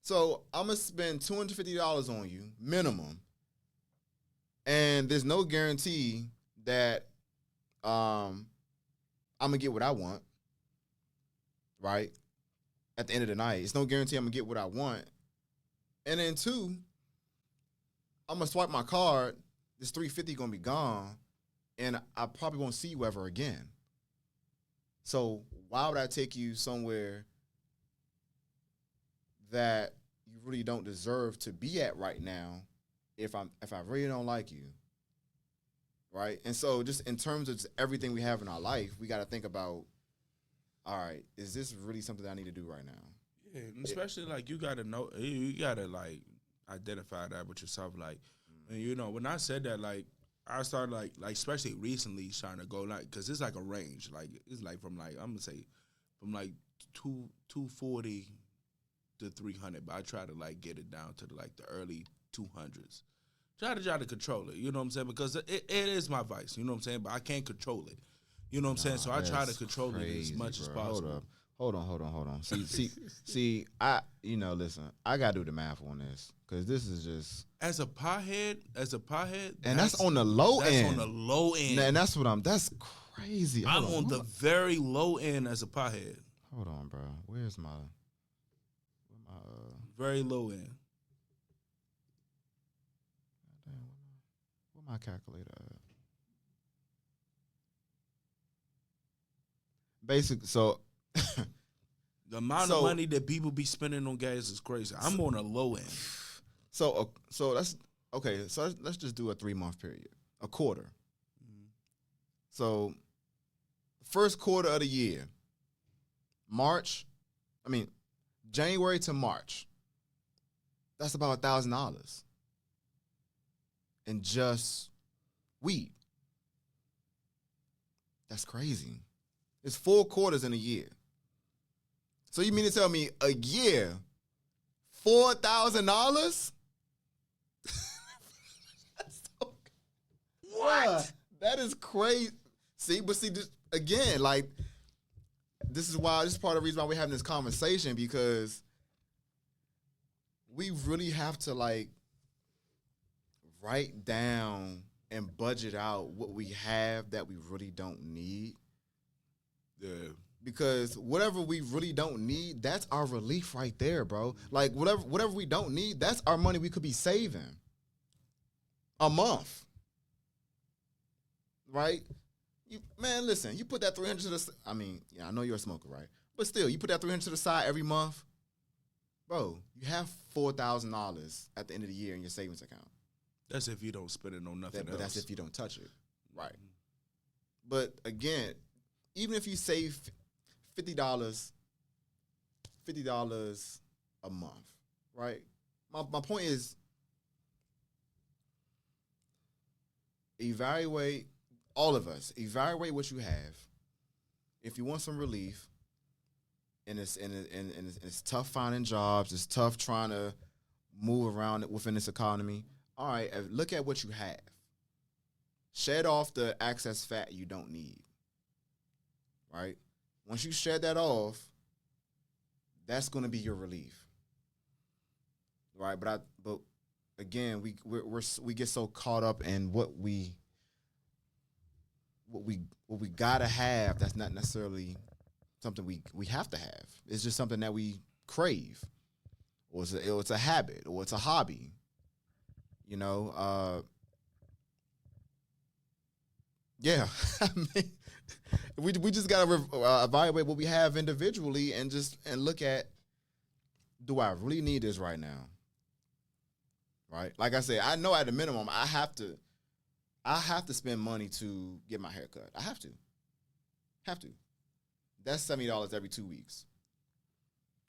So I'm going to spend $250 on you, minimum, and there's no guarantee that I'm going to get what I want, right? At the end of the night. It's no guarantee I'm going to get what I want. And then two, I'm going to swipe my card, this $350 going to be gone, and I probably won't see you ever again. So why would I take you somewhere that you really don't deserve to be at right now if I really don't like you, right? And so just in terms of just everything we have in our life, we got to think about, all right, is this really something that I need to do right now? Yeah, and especially like you got to know, you got to like identify that with yourself. Like, and, you know, when I said that, like, I started like especially recently trying to go like, cause it's like a range, like it's like from like I'm gonna say from like 240 to 300, but I try to like get it down to like the early 200s. Try to control it, you know what I'm saying? Because it is my vice, you know what I'm saying? But I can't control it, you know what I'm saying? So I try to control it as much as possible. Hold on. See, listen, I gotta do the math on this because this is just as a pothead, and that's on the low end. That's on the low end, and that's crazy. I'm on the very low end as a pothead. Hold on, bro. Where's my very low end? Where my calculator at? Basic. So. The amount of money that people be spending on gas is crazy. I'm on a low end. So let's let's just do a 3-month period, a quarter. So first quarter of the year, January to March, that's about $1,000 in just weed. That's crazy. It's 4 quarters in a year. So you mean to tell me a year, $4,000? What? That is crazy. See, this, again, like, this is part of the reason why we're having this conversation, because we really have to, like, write down and budget out what we have that we really don't need. Yeah. Because whatever we really don't need, that's our relief right there, bro. Like, whatever we don't need, that's our money we could be saving a month. Right? Listen, you put that 300 to the I know you're a smoker, right? But still, you put that 300 to the side every month, bro, you have $4,000 at the end of the year in your savings account. That's if you don't spend it on nothing else. But that's if you don't touch it. Right. But again, even if you save $50 a month, right? My point is, evaluate what you have. If you want some relief, and it's tough finding jobs, it's tough trying to move around within this economy, all right, look at what you have. Shed off the excess fat you don't need. Right? Once you shed that off, that's going to be your relief. Right? But again, we get so caught up in what we gotta have. That's not necessarily something we have to have. It's just something that we crave, or it's a habit, or it's a hobby. You know, yeah. I mean, we just gotta evaluate what we have individually and look at, do I really need this right now? Right? Like I said, I know at the minimum I have to spend money to get my hair cut. I have to. That's $70 every 2 weeks.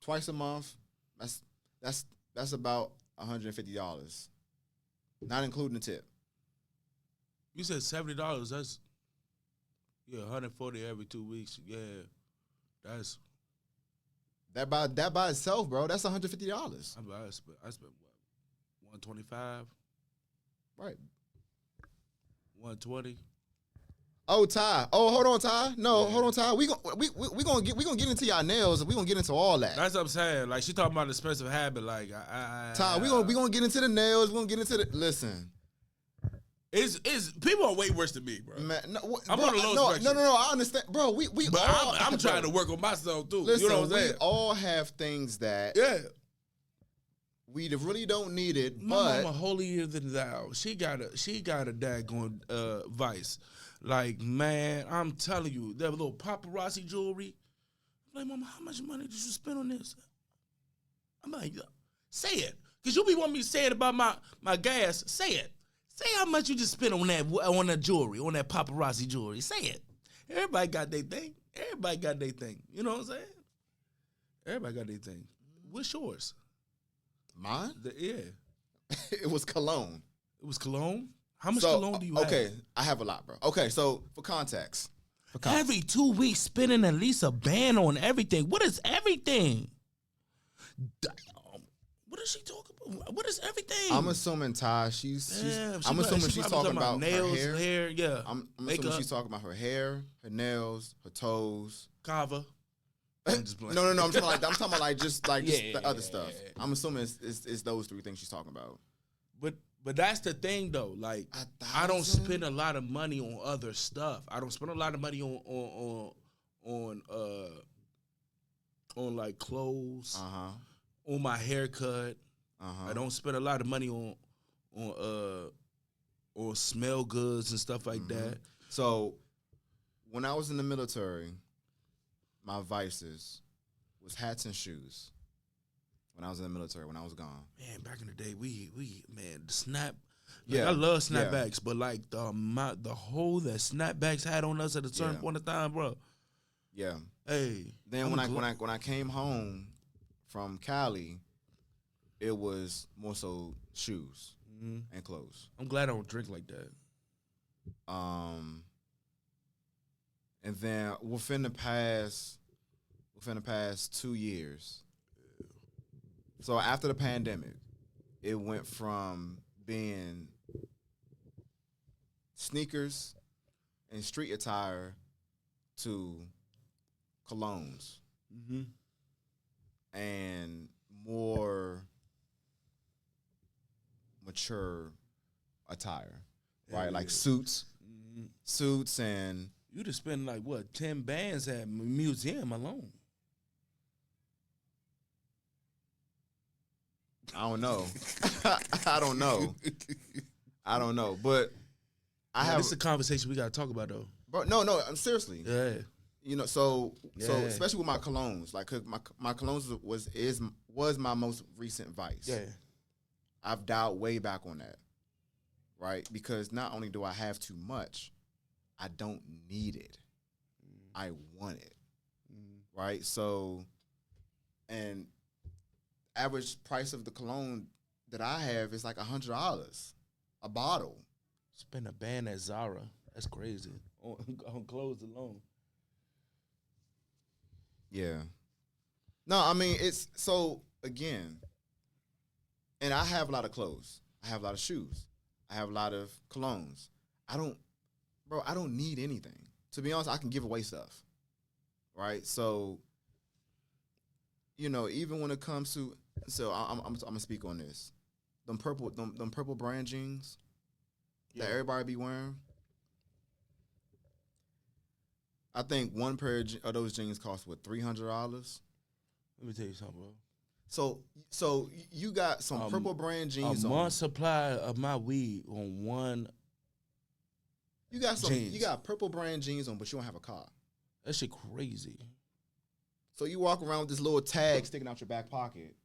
Twice a month, that's about $150. Not including the tip. You said $70. That's $140 every 2 weeks. Yeah, that's that by itself, bro. That's $150. I spent what, $125. Right. 120. Oh, Ty. Oh, hold on, Ty. No, hold on, Ty. We gonna get into y'all nails, and we gonna get into all that. That's what I'm saying. Like, she talking about an expensive habit. Like, Ty, we gonna get into the nails. We gonna get into the listen. It's people are way worse than me, bro. Man, no, I'm bro, on the low spectrum. No. I understand, bro. We But all, I'm trying to work on myself too. Listen, you know what I'm saying? We all have things that we really don't need it. My but mama holier than thou. She got a daggone vice. Like, man, I'm telling you, that little paparazzi jewelry. I'm like, Mama, how much money did you spend on this? I'm like, say it. Because you be wanting me to say it about my gas. Say it. Say how much you just spent on that jewelry, on that paparazzi jewelry. Say it. Everybody got their thing. You know what I'm saying? Everybody got their thing. What's yours? Mine? Yeah. It was cologne. It was cologne? How much cologne do you have? Okay, I have a lot, bro. Okay, so for context. Every 2 weeks, spending at least a band on everything. What is everything? Damn. What is she talking about? What is everything? I'm assuming Ty, I'm assuming she's talking about nails, her hair. Yeah. I'm assuming she's talking about her hair, her nails, her toes. Kava. I'm just playing. No. I'm talking about just the other stuff. I'm assuming it's those three things she's talking about. But that's the thing though. Like, I don't spend a lot of money on other stuff. I don't spend a lot of money on like clothes. On my haircut. I don't spend a lot of money on smell goods and stuff like that. So when I was in the military, my vices was hats and shoes. When I was in the military, when I was gone. Man, back in the day, we the snap. Like, I love snapbacks, but like the hole that snapbacks had on us at a certain point of time, bro. Yeah. Hey. Then when I came home from Cali, it was more so shoes and clothes. I'm glad I don't drink like that. And then within the past 2 years. So after the pandemic, it went from being sneakers and street attire to colognes and more mature attire, right? Like suits and you just spend like what 10 bands at museum alone. I don't know. I don't know. But This is a conversation we got to talk about though. Bro, no. Seriously. Yeah. You know, so especially with my colognes, like my colognes was my most recent vice. Yeah. I've dialed way back on that, right? Because not only do I have too much, I don't need it. I want it, right? So, and average price of the cologne that I have is like $100 a bottle. Spend a band at Zara. That's crazy. On clothes alone. Yeah. No, I mean, it's so, again, and I have a lot of clothes. I have a lot of shoes. I have a lot of colognes. I don't need anything. To be honest, I can give away stuff, right? So, even when it comes to, I'm gonna speak on this. Them purple brand jeans that everybody be wearing. I think one pair of those jeans cost $300. Let me tell you something, bro. So you got some purple brand jeans a on. month supply of my weed on one. You got jeans. You got purple brand jeans on, but you don't have a car. That shit crazy. So you walk around with this little tag sticking out your back pocket.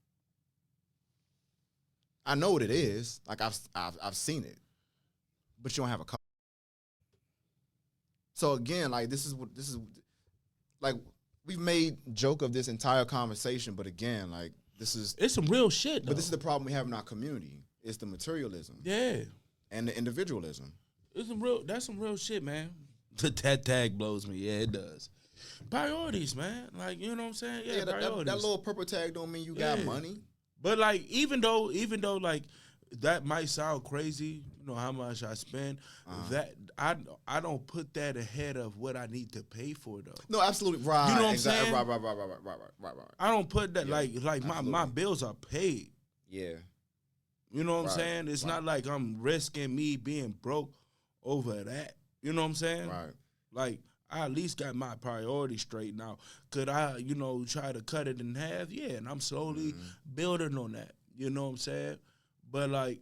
I know what it is. Like I've seen it, but you don't have a car. So again, like this is like we've made joke of this entire conversation, but again, like it's some real shit. Though. But this is the problem we have in our community. It's the materialism. Yeah. And the individualism. That's some real shit, man. That tag blows me. Yeah, it does. Priorities, man. Like, you know what I'm saying? Yeah, priorities. That little purple tag don't mean you got money. But like, even though like that might sound crazy, how much I spend, that I don't put that ahead of what I need to pay for though. No, absolutely right. You know what I'm exactly. saying? Right. I don't put that like my bills are paid. Yeah. You know what I'm saying? It's not like I'm risking me being broke over that. You know what I'm saying? Right. Like, I at least got my priorities straight now. Could I, try to cut it in half? Yeah, and I'm slowly building on that. You know what I'm saying? But like,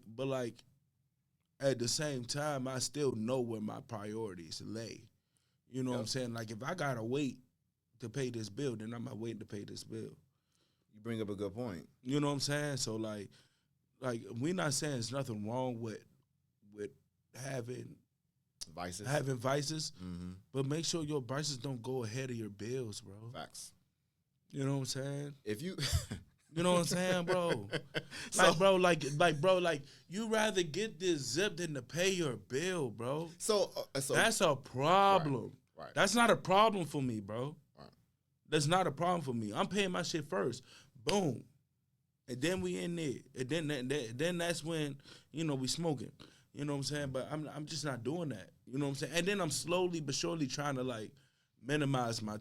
at the same time, I still know where my priorities lay. You know what I'm saying? Like, if I gotta wait to pay this bill, then I'm not waiting to pay this bill. You bring up a good point. You know what I'm saying? So like we're not saying there's nothing wrong with having vices, but make sure your vices don't go ahead of your bills, bro. Facts. You know what I'm saying? If you, you know what I'm saying, bro? Like, you rather get this zip than to pay your bill, bro. So that's a problem. Right. That's not a problem for me, bro. Right. That's not a problem for me. I'm paying my shit first. Boom. And then we in there. And then that's when, we smoking. You know what I'm saying? But I'm just not doing that. You know what I'm saying? And then I'm slowly but surely trying to like minimize my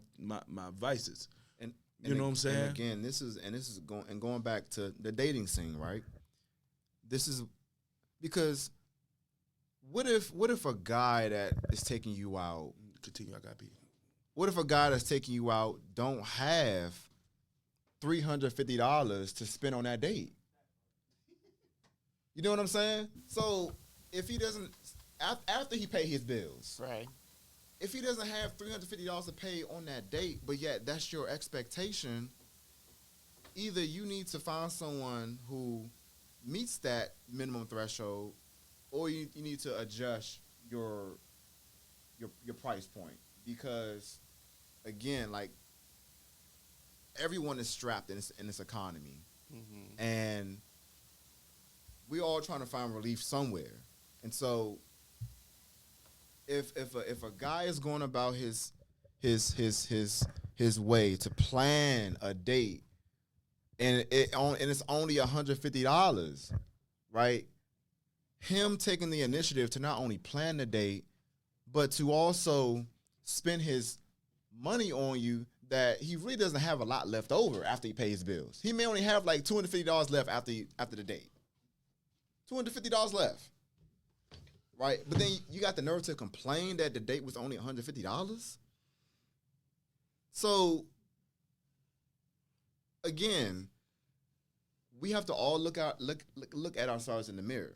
vices. And you know what I'm saying? And again, this is going back to the dating scene, right? This is because what if a guy that is taking you out, continue, I got people. What if a guy that's taking you out don't have $350 to spend on that date? You know what I'm saying? So if he doesn't, after he pay his bills, right? If he doesn't have $350 to pay on that date, but yet that's your expectation, either you need to find someone who meets that minimum threshold, or you need to adjust your price point, because again, like, everyone is strapped in this economy, and we all trying to find relief somewhere. And so, if a guy is going about his way to plan a date, and it's only $150, right? Him taking the initiative to not only plan the date, but to also spend his money on you, that he really doesn't have a lot left over after he pays bills. He may only have like $250 left after the date. $250 left. Right? But then you got the nerve to complain that the date was only $150? So, again, we have to all look at ourselves in the mirror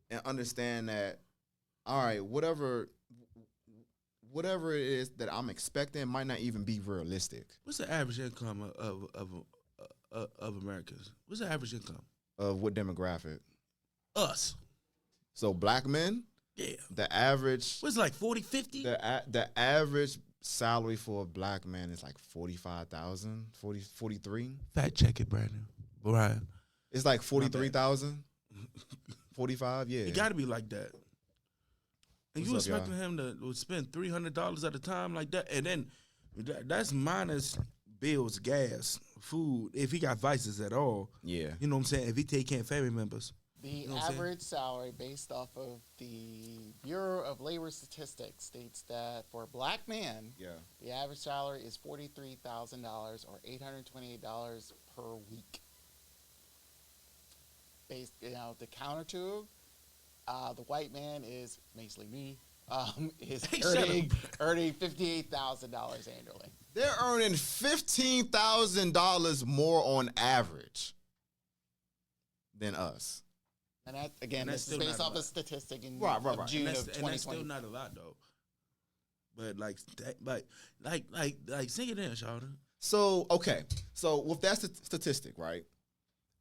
and understand that, all right, whatever it is that I'm expecting might not even be realistic. What's the average income of Americans? What's the average income? Of what demographic? Us. So black men? Yeah. The average... What's it, like 40, 50? The average salary for a black man is like $45,000, 43. Fact check it, Brandon. Brian. It's like 43,000? 45, yeah. It got to be like that. And What's you up, expecting him to spend $300 at a time like that? And then that's minus bills, gas, food, if he got vices at all. Yeah. You know what I'm saying? If he take care of family members. The You know what I'm saying? average salary based off of the Bureau of Labor Statistics states that for a black man, Yeah. the average salary is $43,000 or $828 per week. Based, the counter to the white man is basically me. Is earning $58,000 annually. They're earning $15,000 more on average than us. And that, again, And that's this is still based not a off a lot. statistic in Right. June And of that's 2020. still not a lot though. But like sing it in, Sheldon. So, okay. So, with that statistic, right?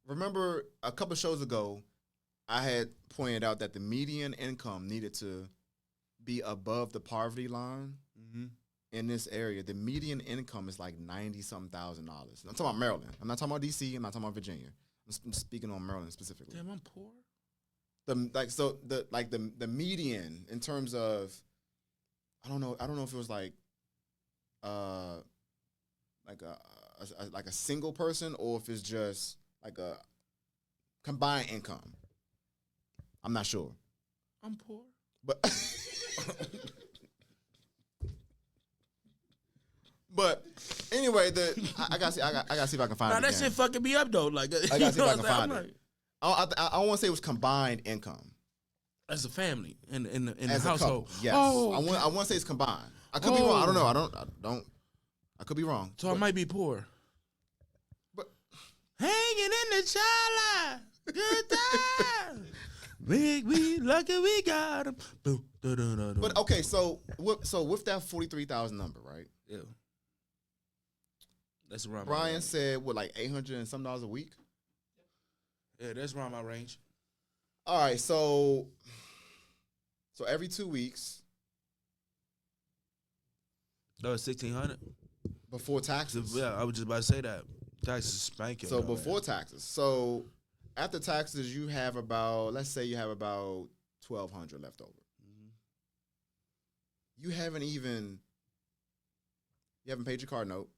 Remember a couple shows ago, I had pointed out that the median income needed to be above the poverty line in this area. The median income is like $90-something thousand. I'm talking about Maryland. I'm not talking about DC. I'm not talking about Virginia. I'm speaking on Maryland specifically. Damn, I'm poor. The median in terms of, I don't know if it was like a single person or if it's just like a combined income. I'm not sure. I'm poor. But but anyway, I gotta see if I can find it. Nah, that again. shit fucking me up though. Like I gotta see if I can find it. I want to say it was combined income As a family in the as a household. couple. Yes, Oh, I okay. want to say it's combined. I could be wrong. I don't know. I don't. I could be wrong. So I might be poor. But Hanging in the child good time. we lucky we got him. but okay, so with that 43,000 number, right? Yeah. That's around my Brian range. said what, like $800 and some a week. Yeah, that's around my range. All right, so every 2 weeks That was 1,600. before taxes. Yeah, I was just about to say that. Taxes spanking. So though, before man. taxes. So after taxes, you have about, let's say you have about 1,200 left over. You haven't paid your car note.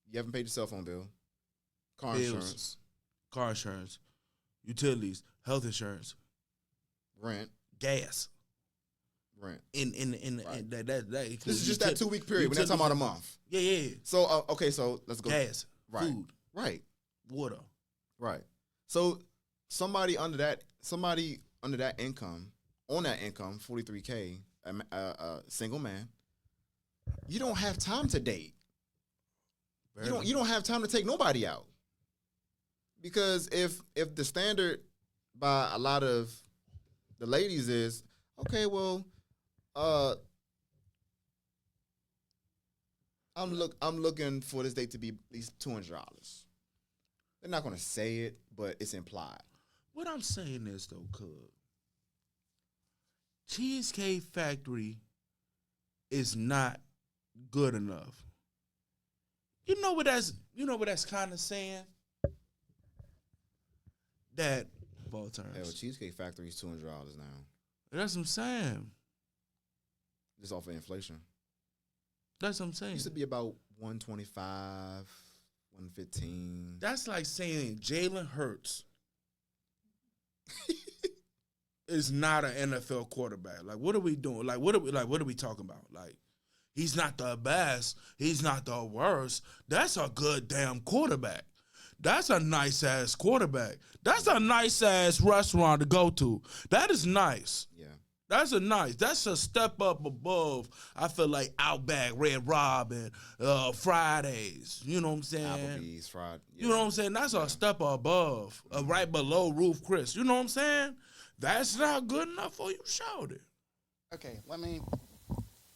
You haven't paid your cell phone bill, car Bills. insurance, car insurance, utilities, health insurance, rent. gas. Right. That This is just that 2 week period. We're not talking about a month. Yeah. So okay, so let's go. Gas, Right. food, Right. water. Right. So somebody under that income, on that income, 43K, a single man, you don't have time to date. You don't have time to take nobody out. Because if the standard by a lot of the ladies is, okay, well, I'm looking for this date to be at least $200. They're not gonna say it, but it's implied. What I'm saying is though, Cheesecake Factory is not good enough. You know what that's kind of saying? That ball terms. Hell, Cheesecake Factory is $200 now, That's what I'm saying. just off of inflation. That's what I'm It saying. used to be about 125, 115. That's like saying Jalen Hurts is not an NFL quarterback. Like, what are we doing? What are we talking about? Like, he's not the best. He's not the worst. That's a good damn quarterback. That's a nice ass quarterback. That's a nice ass restaurant to go to. That is nice. Yeah. That's a step up above, I feel like, Outback, Red Robin, Fridays. You know what I'm saying? Applebee's, fried. Yeah. You know what I'm saying? That's a step above, right below Roof Chris. You know what I'm saying? That's not good enough for you, shout it. Okay, let me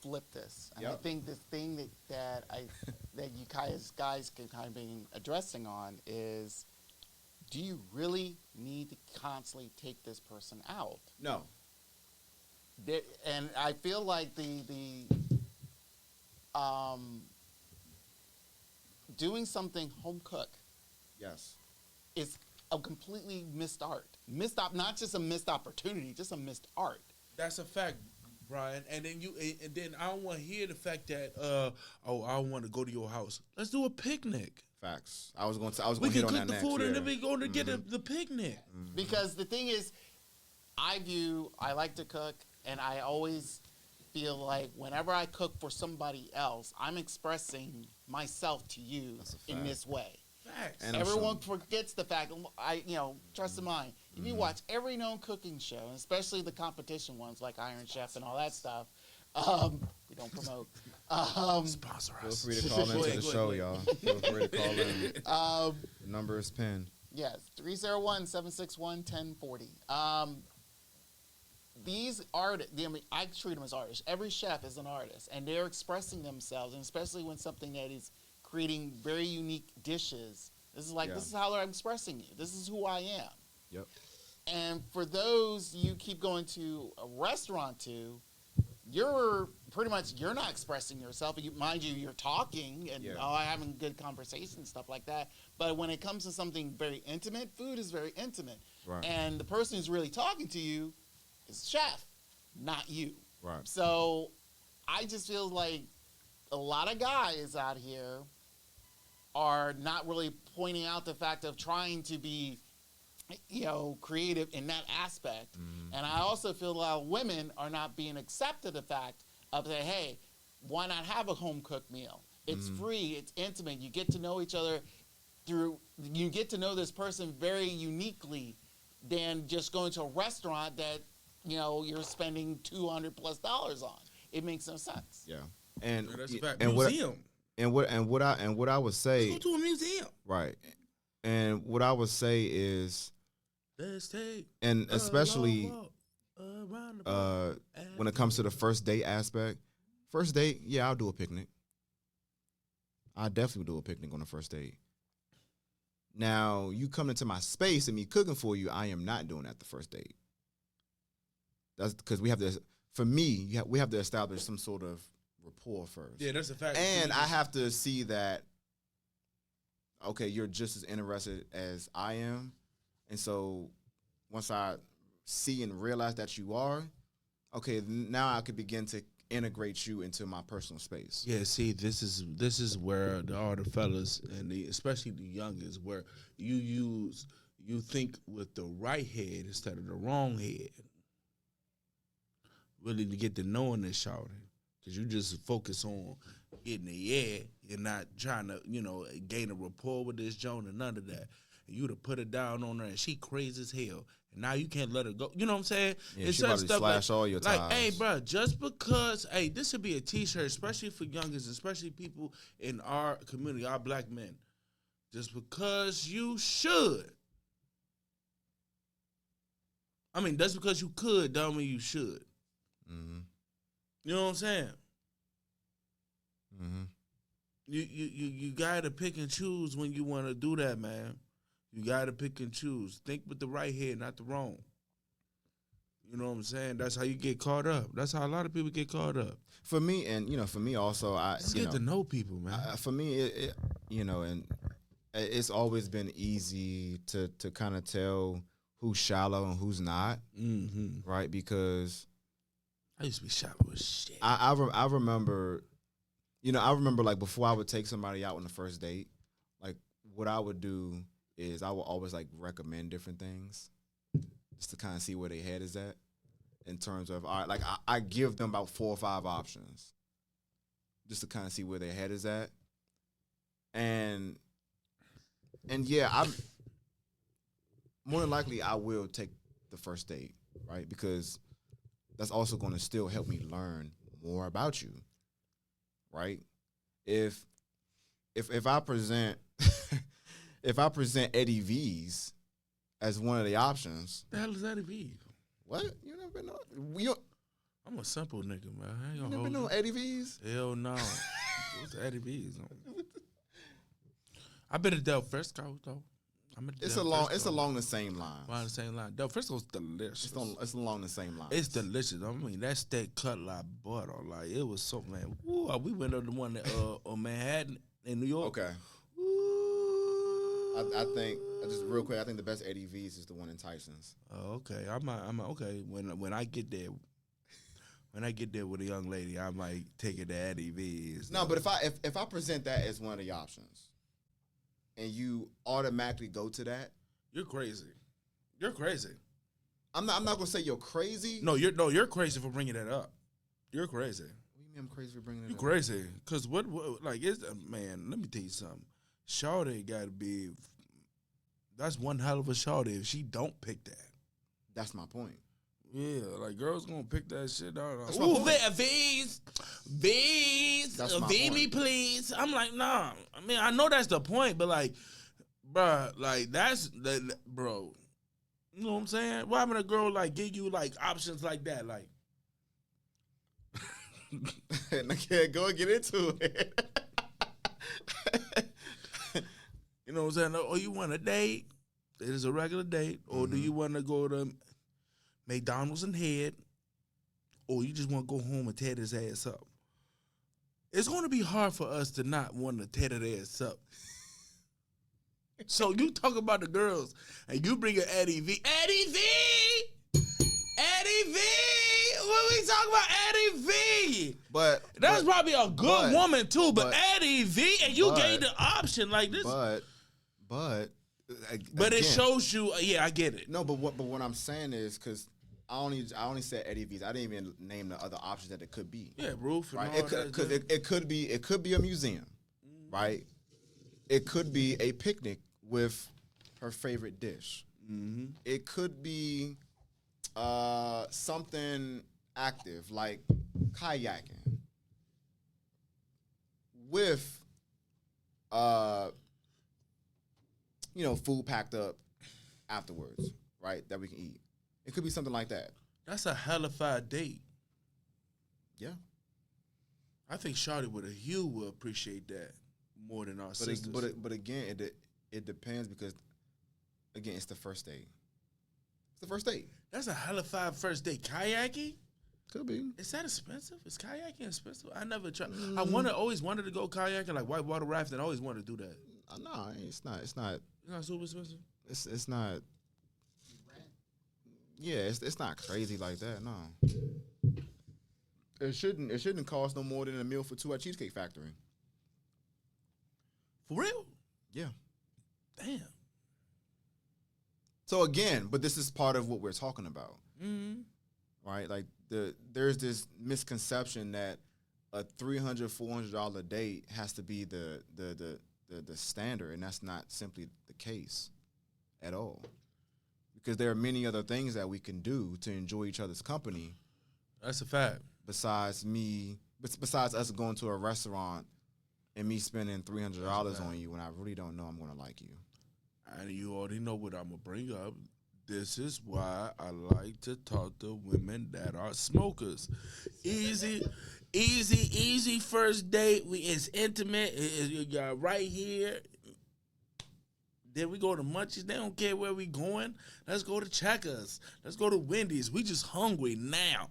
flip this. And I Yep. think this thing that you guys can kind of be addressing on is, do you really need to constantly take this person out? No. And I feel like the doing something home cook Yes. is a completely missed art. Not just a missed opportunity, just a missed art. That's a fact, Brian. And then I don't want to hear the fact that I don't want to go to your house. Let's do a picnic. Facts. I was going to We hit can on cook that the next. food Yeah. and then we go to get the picnic. Because the thing is, I like to cook, and I always feel like whenever I cook for somebody else, I'm expressing myself to you in this way. Facts. And Everyone forgets the fact. Trust in mind. If you watch every known cooking show, and especially the competition ones like Iron Chef and all that stuff, we don't promote. Sponsor Feel us. free to call into the show, y'all. Feel free to call in. The number is pinned. Yes, 301-761-1040. These artists, I treat them as artists. Every chef is an artist, and they're expressing themselves, and especially when something that is creating very unique dishes. This is how I'm expressing you. This is who I am. Yep. And for those you keep going to a restaurant to, you're not expressing yourself. Mind you, you're talking and having good conversation and stuff like that. But when it comes to something very intimate, food is very intimate. Right. And the person who's really talking to you is the chef, not you. Right. So I just feel like a lot of guys out here are not really pointing out the fact of trying to be, creative in that aspect. And I also feel a lot of women are not being accepted the fact of saying, hey, why not have a home cooked meal? It's free, it's intimate. You get to know each other you get to know this person very uniquely than just going to a restaurant that, you're spending $200+ on. It makes no sense. Yeah. And That's a fact. and Museum. what I would say, Let's go to a museum. right. And what I would say is, Let's take and especially walk around the block. when it comes to the first date aspect, I'll do a picnic. I definitely do a picnic on the first date. Now, you come into my space and me cooking for you, I am not doing that the first date. That's because we have to establish some sort of rapport first. Yeah, that's a fact. And I have to see that, okay, you're just as interested as I am. And so once I see and realize that you are, okay, now I could begin to integrate you into my personal space. Yeah, see, this is where all the fellas and especially the youngest, where you think with the right head instead of the wrong head. Really to get to knowing this shawty. Because you just focus on getting the air. You're not trying to, gain a rapport with this Joan and none of that. And you to put it down on her and she crazy as hell. And now you can't let her go. You know what I'm saying? Yeah, she about to slash all your ties. Like, hey, bro, just because, this should be a T-shirt, especially for youngers, especially people in our community, our black men. Just because you should. Just because you could don't mean you should. Mm-hmm. You know what I'm saying? Mm-hmm. You gotta pick and choose when you want to do that, man. You gotta pick and choose. Think with the right head, not the wrong. You know what I'm saying? That's how you get caught up. That's how a lot of people get caught up. For me, and for me also, Just get to know people, man. For me, and it's always been easy to kind of tell who's shallow and who's not, right? Because I used to be shallow as shit. I remember, like before I would take somebody out on the first date, like what I would do is I would always like recommend different things just to kind of see where their head is at in terms of, all right, like I give them about 4 or 5 options just to kind of see where their head is at. And yeah, I'm more than likely I will take the first date, right? Because that's also going to still help me learn more about you, right? If I present Eddie V's as one of the options, The hell is Eddie V? what? You never been on? I'm a simple nigga, man. I ain't You gonna never hold been on you. Eddie V's? Hell no. What's the Eddie V's on? I've been to Del Frisco though. It's along the same line. On the same line. Del Frisco's delicious. It's along the same line. It's delicious. That steak cut like butter. Like it was so, man. Woo, we went to the one that on Manhattan in New York. Okay. Woo. I think just real quick. I think the best Eddie V's is the one in Tyson's. Oh, okay. I'm okay. When I get there with a young lady, I might take it to Eddie V's. No, but if I present that as one of the options, and you automatically go to that, You're crazy. You're crazy. I'm not gonna say you're crazy. You're crazy for bringing that up. You're crazy. What do you mean I'm crazy for bringing it You're up? crazy. Cause what like it's man. Let me tell you something. Shawty got to be. That's one hell of a shawty if she don't pick that. That's my point. Yeah, like girls gonna pick that shit out. That's my Ooh, point. V's, That's my V me point. please. I'm like, nah. I mean, I know that's the point, but like, bruh, like that's the bro. You know what I'm saying? Why would a girl like give you like options like that? Like, And I can't go and get into it. you know what I'm saying? Oh, you want a date? It is a regular date, or do you want to go to McDonald's and head, or you just want to go home and tear his ass up? It's going to be hard for us to not want to tear that ass up. So you talk about the girls, and you bring an Eddie V. Eddie V! Eddie V! What we talking about, Eddie V? But That's probably a good woman, too, but Eddie V, and you gave the option like this. But it shows you, yeah, I get it. No, but what I'm saying is because I only said Eddie V's. I didn't even name the other options that it could be. Yeah, roof and right. all that. Because it could be a museum, right? It could be a picnic with her favorite dish. Mm-hmm. It could be something active like kayaking with food packed up afterwards, right? That we can eat. It could be something like that. That's a hellified date. Yeah. I think Shawty with a hue will appreciate that more than our sisters. But again, it depends because, again, it's the first date. It's the first date. That's a hellified first date. Kayaking? Could be. Is that expensive? Is kayaking expensive? I never tried. I always wanted to go kayaking, like whitewater rafting. I always wanted to do that. No, it's not. It's not. It's not super expensive? It's not. Yeah, it's not crazy like that. No. It shouldn't cost no more than a meal for two at Cheesecake Factory. For real? Yeah. Damn. So again, but this is part of what we're talking about, right? Like there's this misconception that a $300, $400 date has to be the standard, and that's not simply the case at all. Because there are many other things that we can do to enjoy each other's company. That's a fact. Besides us going to a restaurant and me spending $300 on you when I really don't know I'm going to like you. And you already know what I'm going to bring up. This is why I like to talk to women that are smokers. Easy first date. It's intimate. You're right here. Then we go to Munchies. They don't care where we going. Let's go to Checkers. Let's go to Wendy's. We just hungry now.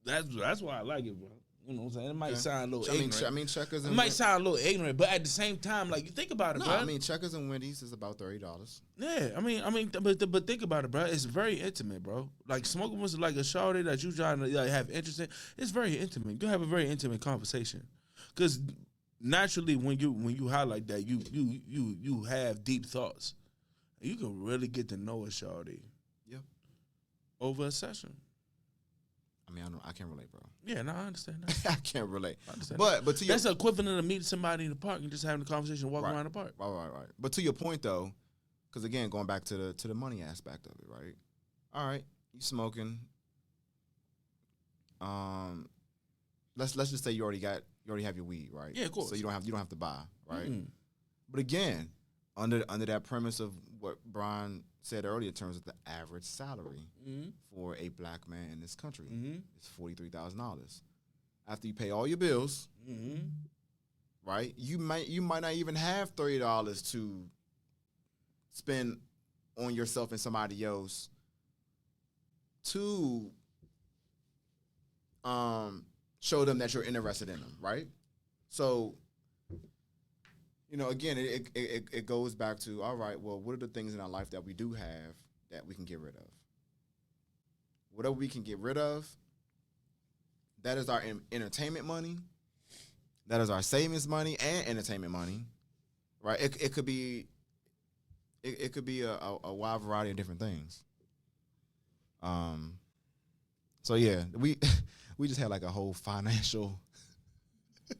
That's why I like it, bro. You know what I'm saying? It might sound a little ignorant. I mean, Checkers and it might sound a little ignorant, but at the same time, like, you think about it, bro. I mean, Checkers and Wendy's is about $30. Yeah, I mean, but think about it, bro. It's very intimate, bro. Like, smoking was like a shawty that you trying to like, have interest in. It's very intimate. You have a very intimate conversation, because naturally, when you highlight that, you have deep thoughts. You can really get to know a shawty. Yeah. Over a session. I mean, I can't relate, bro. Yeah, no, I understand that. I can't relate. I understand but to that's the equivalent of meeting somebody in the park and just having a conversation, walking around the park. Right. But to your point though, because again, going back to the money aspect of it, right? All right, you smoking. Let's just say you already have your weed, right? Yeah, of course. So you don't have to buy, right? Mm-hmm. But again, under that premise of what Brian said earlier, in terms of the average salary for a black man in this country, is $43,000. After you pay all your bills, right? You might not even have $30 to spend on yourself and somebody else to show them that you're interested in them, right? So, again, it goes back to, all right, well, what are the things in our life that we do have that we can get rid of? Whatever we can get rid of, that is our entertainment money. That is our savings money and entertainment money, Right. It could be. It could be a wide variety of different things. So yeah, we just had like a whole financial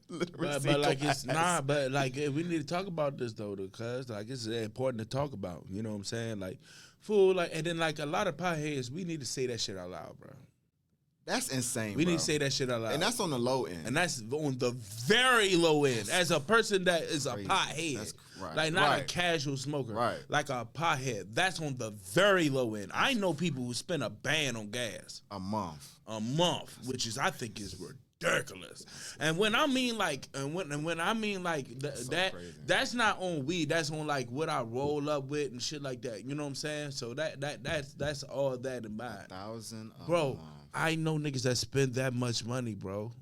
literacy But like class. it's not. But like we need to talk about this though, because like it's important to talk about. You know what I'm saying? Like, fool. Like, and then like a lot of potheads, we need to say that shit out loud, bro. That's insane. We bro. need to say that shit out loud, and that's on the low end. and that's on the very low end. As a person that is a Crazy. pothead, That's right. like not a Right. casual smoker, Right. like a pothead. That's on the very low end. I know people who spend a band on gas A month. a month, which is I think is ridiculous. And when I mean like, when I mean like So that, crazy. that's not on weed. That's on like what I roll up with and shit like that. You know what I'm saying? So that's all that in mind, 1,000 a bro. month. I know niggas that spend that much money, bro.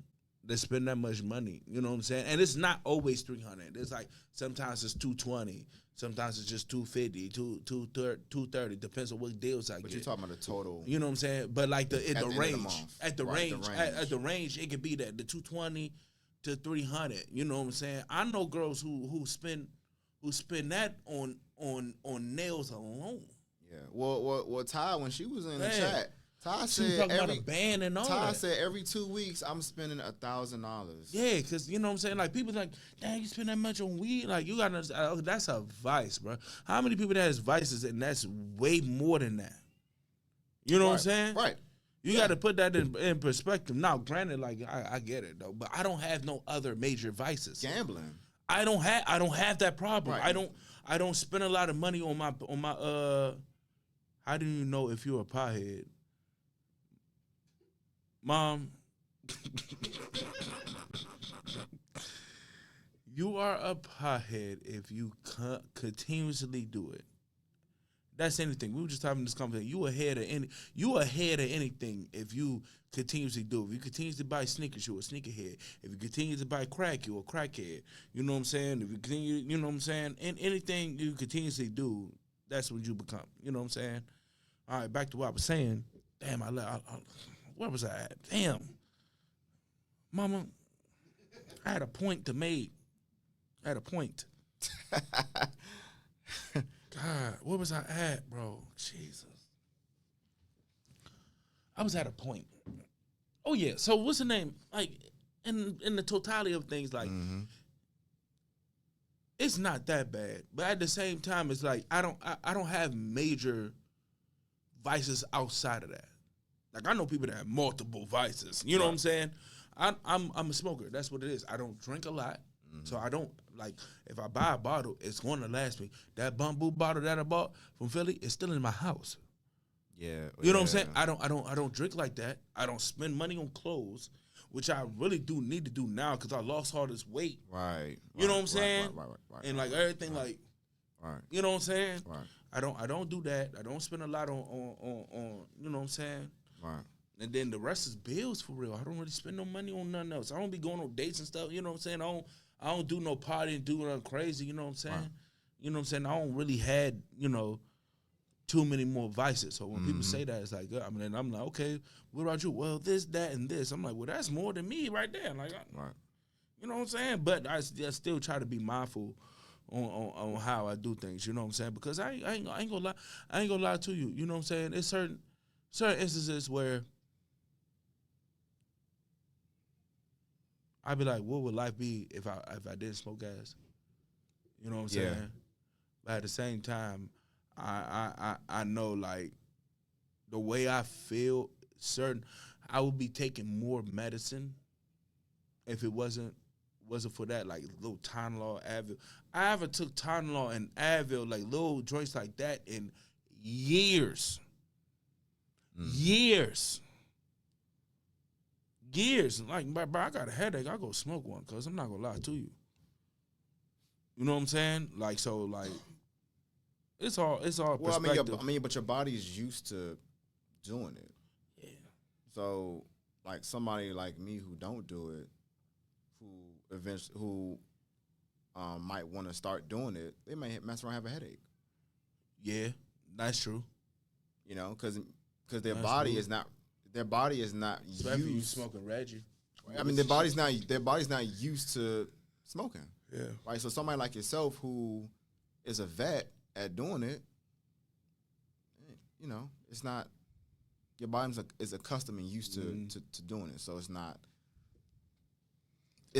They spend that much money. You know what I'm saying? And it's not always 300. It's like sometimes it's 220. Sometimes it's just 250, 230. Depends on what deals I But get. you're talking about the total. You know what I'm saying? But like the At the end of the range, month. at the Right, the range, range. at the range, it could be that the 220 to 300. You know what I'm saying? I know girls who spend that on nails alone. Yeah. Well, Ty, when she was in the Man. chat, Ty She was said talking about every a band and all Ty that. said every 2 weeks I'm spending $1,000. Yeah, because you know what I'm saying? Like, people like, dang, you spend that much on weed? Like, you got to understand, that's a vice, bro. How many people that has vices, and that's way more than that? You know what I'm saying? Right. You got to put that in perspective. Now, granted, like, I get it, though, but I don't have no other major vices. Gambling. I don't have that problem. Right. I don't spend a lot of money on my how do you know if you're a pothead? Mom, you are a pothead if you continuously do it. That's anything. We were just having this conversation. You ahead of anything if you continuously do it. If you continuously buy sneakers, you're a sneakerhead. If you continue to buy crack, you're a crackhead. You know what I'm saying? If you continue, you know what I'm saying? And anything you continuously do, that's what you become. You know what I'm saying? All right, back to what I was saying. Damn, where was I at? Damn. Mama, I had a point to make. I had a point. God, where was I at, bro? Jesus. I was at a point. Oh, yeah. So what's the name? Like, in the totality of things, like, it's not that bad. But at the same time, it's like, I don't have major vices outside of that. Like, I know people that have multiple vices. You know what I'm saying? I'm a smoker. That's what it is. I don't drink a lot. So I don't, like, if I buy a bottle, it's going to last me. That bamboo bottle that I bought from Philly is still in my house. Yeah. You know what I'm saying? I don't drink like that. I don't spend money on clothes, which I really do need to do now because I lost all this weight. Right. You know what I'm saying? Right. And like everything, like, Right. you know what I'm saying? Right. I don't do that. I don't spend a lot on you know what I'm saying? Right. And then the rest is bills for real. I don't really spend no money on nothing else. I don't be going on dates and stuff. You know what I'm saying? I don't do no partying, do nothing crazy. You know what I'm saying? Right. You know what I'm saying? I don't really had, too many more vices. So when people say that, it's like, I mean, and I'm like, okay, what about you? Well, this, that, and this. I'm like, well, that's more than me right there. Like, Right. you know what I'm saying? But I still try to be mindful on how I do things. You know what I'm saying? Because I ain't gonna lie. I ain't gonna lie to you. You know what I'm saying? It's certain instances where I'd be like, what would life be if I didn't smoke gas? You know what I'm saying? Yeah. But at the same time, I know, like, the way I feel, I would be taking more medicine if it wasn't for that, like little Tylenol, Advil. I haven't took Tylenol and Advil, like little joints like that, in years. Years. Like, bro, I got a headache. I go smoke one, cause I'm not gonna lie to you. You know what I'm saying? Like, so, like, it's all Well, perspective. but your body's used to doing it. Yeah. So, like, somebody like me who don't do it, who might want to start doing it, they may mess around and have a headache. Yeah, that's true. You know, because their That's body true. is not Especially you used. smoking Reggie. I mean, their body's not used to smoking. Yeah. Right. So somebody like yourself who is a vet at doing it, you know, it's not your body's is accustomed and used to doing it. So it's not.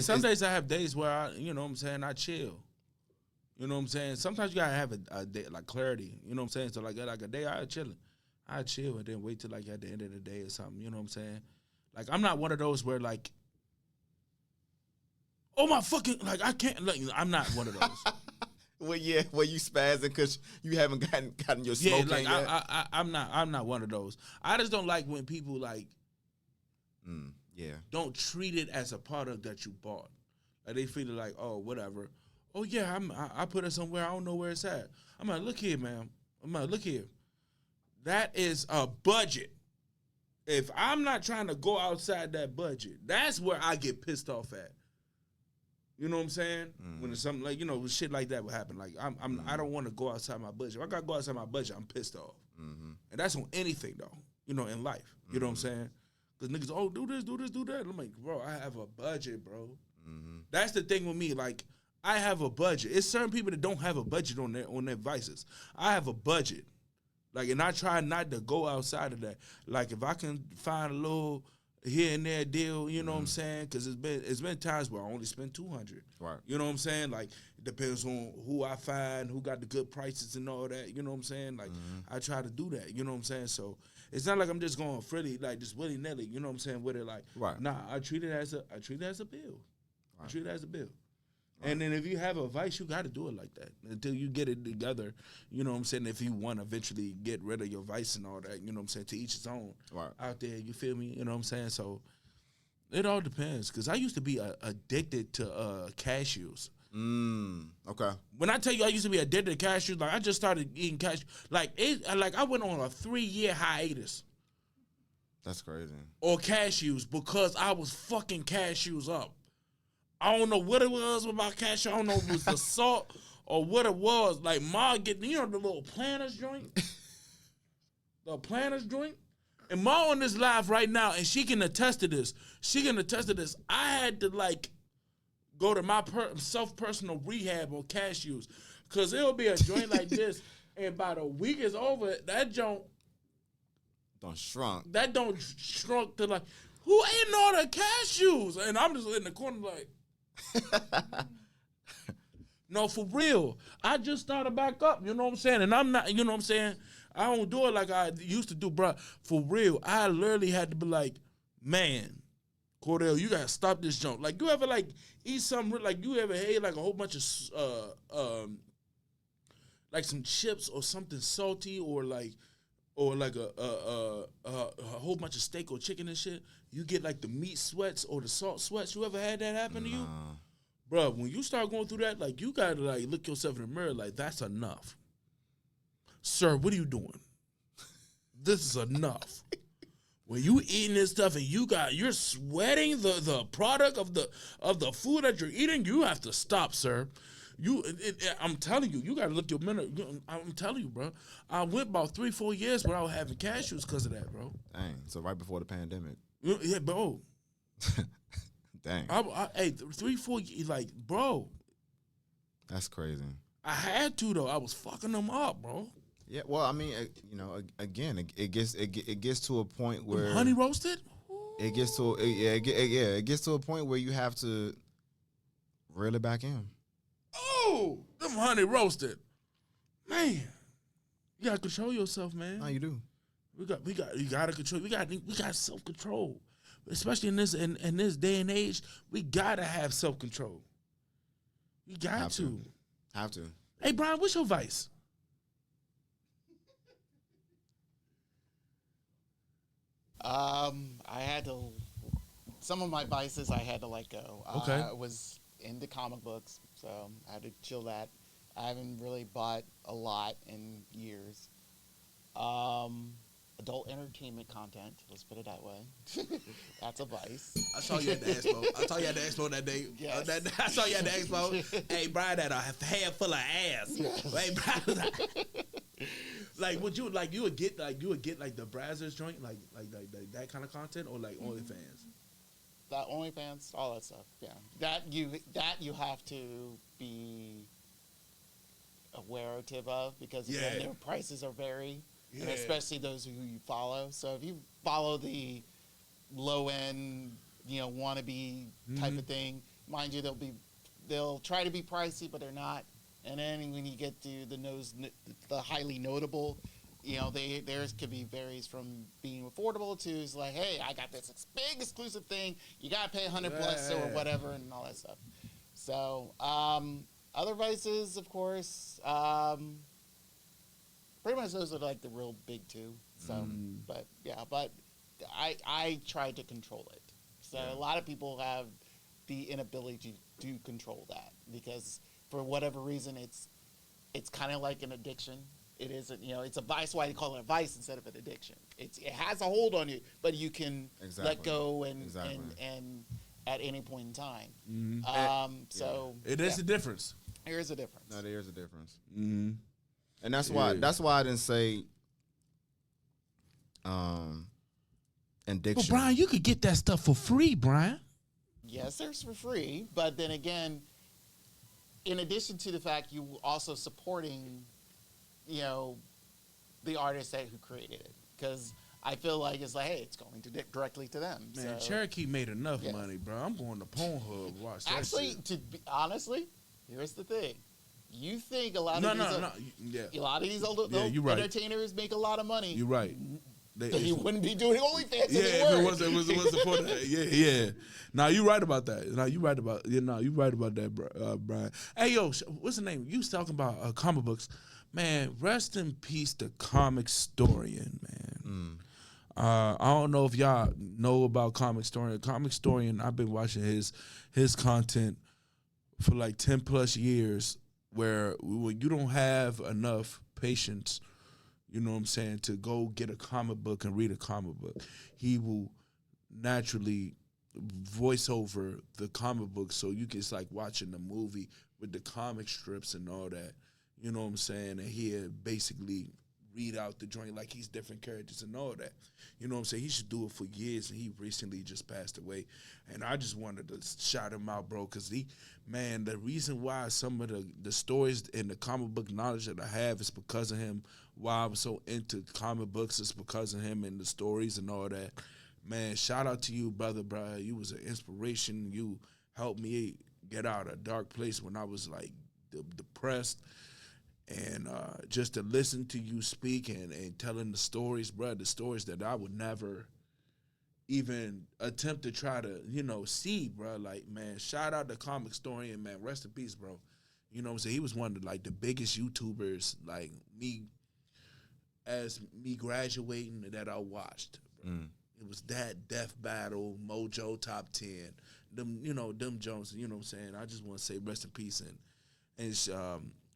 Some days I have days where I, you know what I'm saying, I chill. You know what I'm saying? Sometimes you gotta have a day, like clarity. You know what I'm saying? So like a day I chill and then wait till like at the end of the day or something. You know what I'm saying? Like I'm not one of those where like, oh my fucking, like I can't. Like, I'm not one of those. Well, yeah, where you spazzing because you haven't gotten your smoke like yet. I'm not one of those. I just don't like when people like don't treat it as a product that you bought. Like they feel like, oh, whatever. Oh yeah, I put it somewhere. I don't know where it's at. I'm like, look here, man. I'm like, look here. That is a budget. If I'm not trying to go outside that budget, that's where I get pissed off at. You know what I'm saying? When it's something like, you know, shit like that would happen. Like I don't want to go outside my budget. If I gotta go outside my budget, I'm pissed off. And that's on anything though. You know, in life. You know what I'm saying? Because niggas, oh, do this, do that. I'm like, bro, I have a budget, bro. That's the thing with me. Like, I have a budget. It's certain people that don't have a budget on their vices. I have a budget. Like, and I try not to go outside of that. Like, if I can find a little here and there deal, you know what I'm saying? Because it's been times where I only spend $200. Right. You know what I'm saying? Like, it depends on who I find, who got the good prices and all that. You know what I'm saying? Like, I try to do that. You know what I'm saying? So it's not like I'm just going freely, like just willy nilly. You know what I'm saying? With it, like, nah, I treat it as a bill. I treat it as a bill. And then if you have a vice, you got to do it like that until you get it together. You know what I'm saying? If you want to eventually get rid of your vice and all that, you know what I'm saying? To each his own out there. You feel me? You know what I'm saying? So it all depends. Because I used to be addicted to cashews. Okay. When I tell you I used to be addicted to cashews, like I just started eating cashews. Like I went on a 3-year hiatus. That's crazy. Or cashews because I was fucking cashews up. I don't know what it was about cashew. I don't know if it was the salt or what it was. Like Ma getting, you know, the little planters joint? The planters joint? And Ma on this live right now, and she can attest to this. I had to like go to my self-personal rehab on cashews. Because it'll be a joint like this, and by the week is over, that joint don't shrunk. That don't shrunk to like, who ate all the cashews? And I'm just in the corner like, no, for real. I just started back up, you know what I'm saying? And I'm not, you know what I'm saying? I don't do it like I used to do, bro. For real. I literally had to be like, man, Cordell, you gotta stop this junk. Like, you ever like eat something, like you ever ate like a whole bunch of like some chips or something salty or like a whole bunch of steak or chicken and shit, you get like the meat sweats or the salt sweats. You ever had that happen to you? Bro, when you start going through that, like you gotta like look yourself in the mirror like that's enough. Sir, what are you doing? This is enough. When you eating this stuff and you're sweating the product of the food that you're eating, you have to stop, sir. I'm telling you, you gotta look your mirror. I'm telling you, bro. I went about 3-4 years without having cashews because of that, bro. Dang. So right before the pandemic. Yeah, bro. Dang. Hey, 3-4 years, like, bro. That's crazy. I had to though. I was fucking them up, bro. Yeah. Well, I mean, you know, again, it gets to a point where honey roasted. It gets to it gets to a point where you have to reel it back in. Oh, them honey roasted, man. You gotta control yourself, man. No, you do. You gotta control. We got self control, especially in this day and age. We gotta have self control. You got Have to. Hey, Brian, what's your vice? I had to. Some of my vices I had to let go. Okay. I was into comic books, so I had to chill that. I haven't really bought a lot in years. Adult entertainment content, let's put it that way. That's a vice. I saw you at the expo. That day. Yes. I saw you at the expo. Hey, Brian had a head full of ass. Yes. Hey, Brian, like would you get like the Brazzers joint, like that kind of content, or like OnlyFans? that OnlyFans, all that stuff. Yeah, that you have to be aware of because again, their prices are vary, and especially those who you follow. So if you follow the low end, wannabe type of thing, mind you, they'll try to be pricey, but they're not. And then when you get to the highly notable, theirs could be varies from being affordable to it's like, hey, I got this big exclusive thing. You gotta pay $100+ or whatever, and all that stuff. So other vices, of course, pretty much those are like the real big two. So, but I tried to control it. So a lot of people have the inability to control that because for whatever reason it's kind of like an addiction. It isn't, it's a vice. Why do you call it a vice instead of an addiction? It has a hold on you, but you can let go and at any point in time. So it is a difference. There is a difference. No, there is a difference. Mm-hmm. And that's why I didn't say addiction. But Brian, you could get that stuff for free, Brian. Yes, there's for free, but then again, in addition to the fact you also supporting, the artist who created it, because I feel like it's like, hey, it's going directly to them. Man, so, Cherokee made enough money, bro. I'm going to Pornhub watch that shit. To be honestly, here's the thing. You think a lot of a lot of these old entertainers make a lot of money. You're right. They wouldn't be doing OnlyFans if it wasn't for that. Yeah. Now you right about that. You right about that, Brian. Hey, yo, what's the name? You was talking about comic books. Man, rest in peace, the comic historian, man. I don't know if y'all know about comic historian. Comic historian, I've been watching his content for like 10+ years, where when you don't have enough patience, you know what I'm saying, to go get a comic book and read a comic book, he will naturally voice over the comic book, so you can, it's like watching a movie with the comic strips and all that. You know what I'm saying? And he'll basically read out the joint like he's different characters and all that. You know what I'm saying? He should do it for years, and he recently just passed away. And I just wanted to shout him out, bro, because the reason why some of the stories and the comic book knowledge that I have is because of him. Why I'm so into comic books is because of him and the stories and all that. Man, shout out to you, brother, bro. You was an inspiration. You helped me get out of a dark place when I was, like, depressed. And just to listen to you speak and telling the stories, bro, the stories that I would never even attempt to try to, see, bro. Like, man, shout out to Comic Historian, man. Rest in peace, bro. You know what I'm saying? He was one of the biggest YouTubers, like me graduating that I watched. Bro. It was that Death Battle, Mojo Top 10, them Jones, you know what I'm saying? I just want to say rest in peace and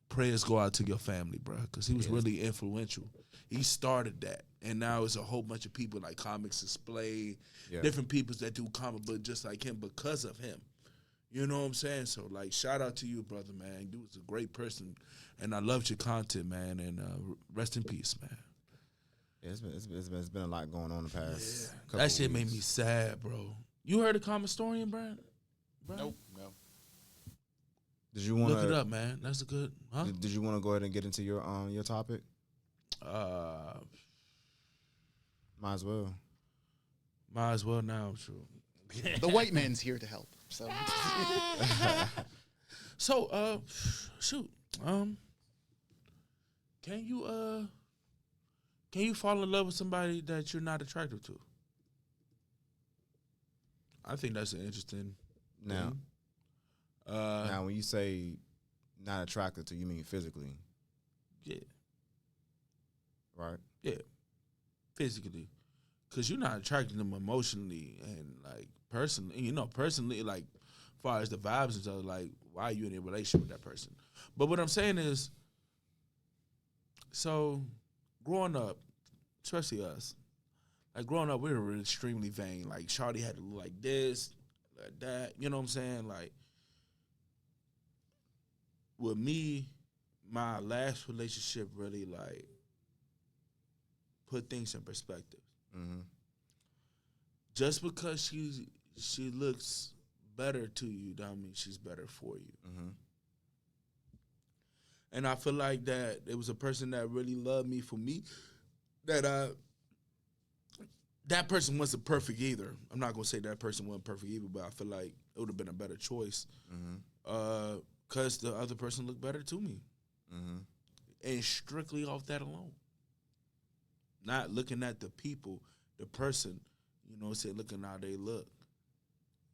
prayers go out to your family, bro, because he was really influential. He started that, and now it's a whole bunch of people like Comics Display, different people that do comic book just like him because of him. You know what I'm saying? So, like, shout out to you, brother, man. You was a great person, and I loved your content, man, and rest in peace, man. Yeah, it's been a lot going on the past couple That shit weeks. made me sad, bro. You heard of Comic Historian, Brian? Nope, no. Did you want to look it up, man? That's a good. Huh? Did you want to go ahead and get into your topic? Might as well. Might as well now, sure. The white man's here to help. So, shoot. Can you fall in love with somebody that you're not attracted to? I think that's an interesting. Now, thing. Now, when you say not attracted to, you mean physically? Yeah. Right? Yeah. Physically. Because you're not attracted to them emotionally and, like, personally. Personally, like, as far as the vibes and stuff, like, why are you in a relationship with that person? But what I'm saying is, so, growing up, especially us, like, growing up, we were extremely vain. Like, shawty had to look like this, like that. You know what I'm saying? Like, with me, my last relationship really, like, put things in perspective. Mm-hmm. Just because she looks better to you, don't mean she's better for you. Mm-hmm. And I feel like that it was a person that really loved me for me. That person wasn't perfect either. I'm not gonna say that person wasn't perfect either, but I feel like it would have been a better choice. Cause the other person looked better to me. Mm-hmm. And strictly off that alone. Not looking at the people, the person, looking how they look.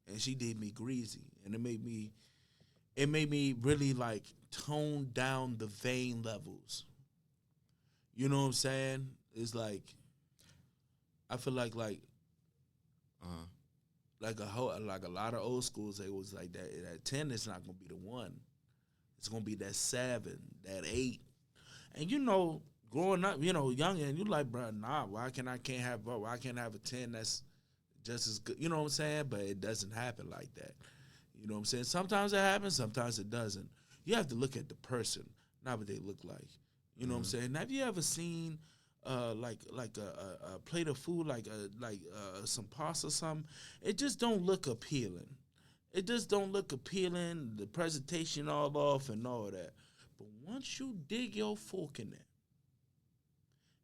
And she did me greasy. And it made me really like tone down the vein levels. You know what I'm saying? It's like I feel like a lot of old schools, they was like that 10 is not gonna be the one. It's gonna be that 7, that 8. And growing up, young, and you like, bro, nah, why can't I have a 10 that's just as good? You know what I'm saying? But it doesn't happen like that. You know what I'm saying? Sometimes it happens, sometimes it doesn't. You have to look at the person, not what they look like. You know what I'm saying? Have you ever seen like a plate of food, like some pasta or something? It just don't look appealing. It just don't look appealing. The presentation all off and all that. But once you dig your fork in there,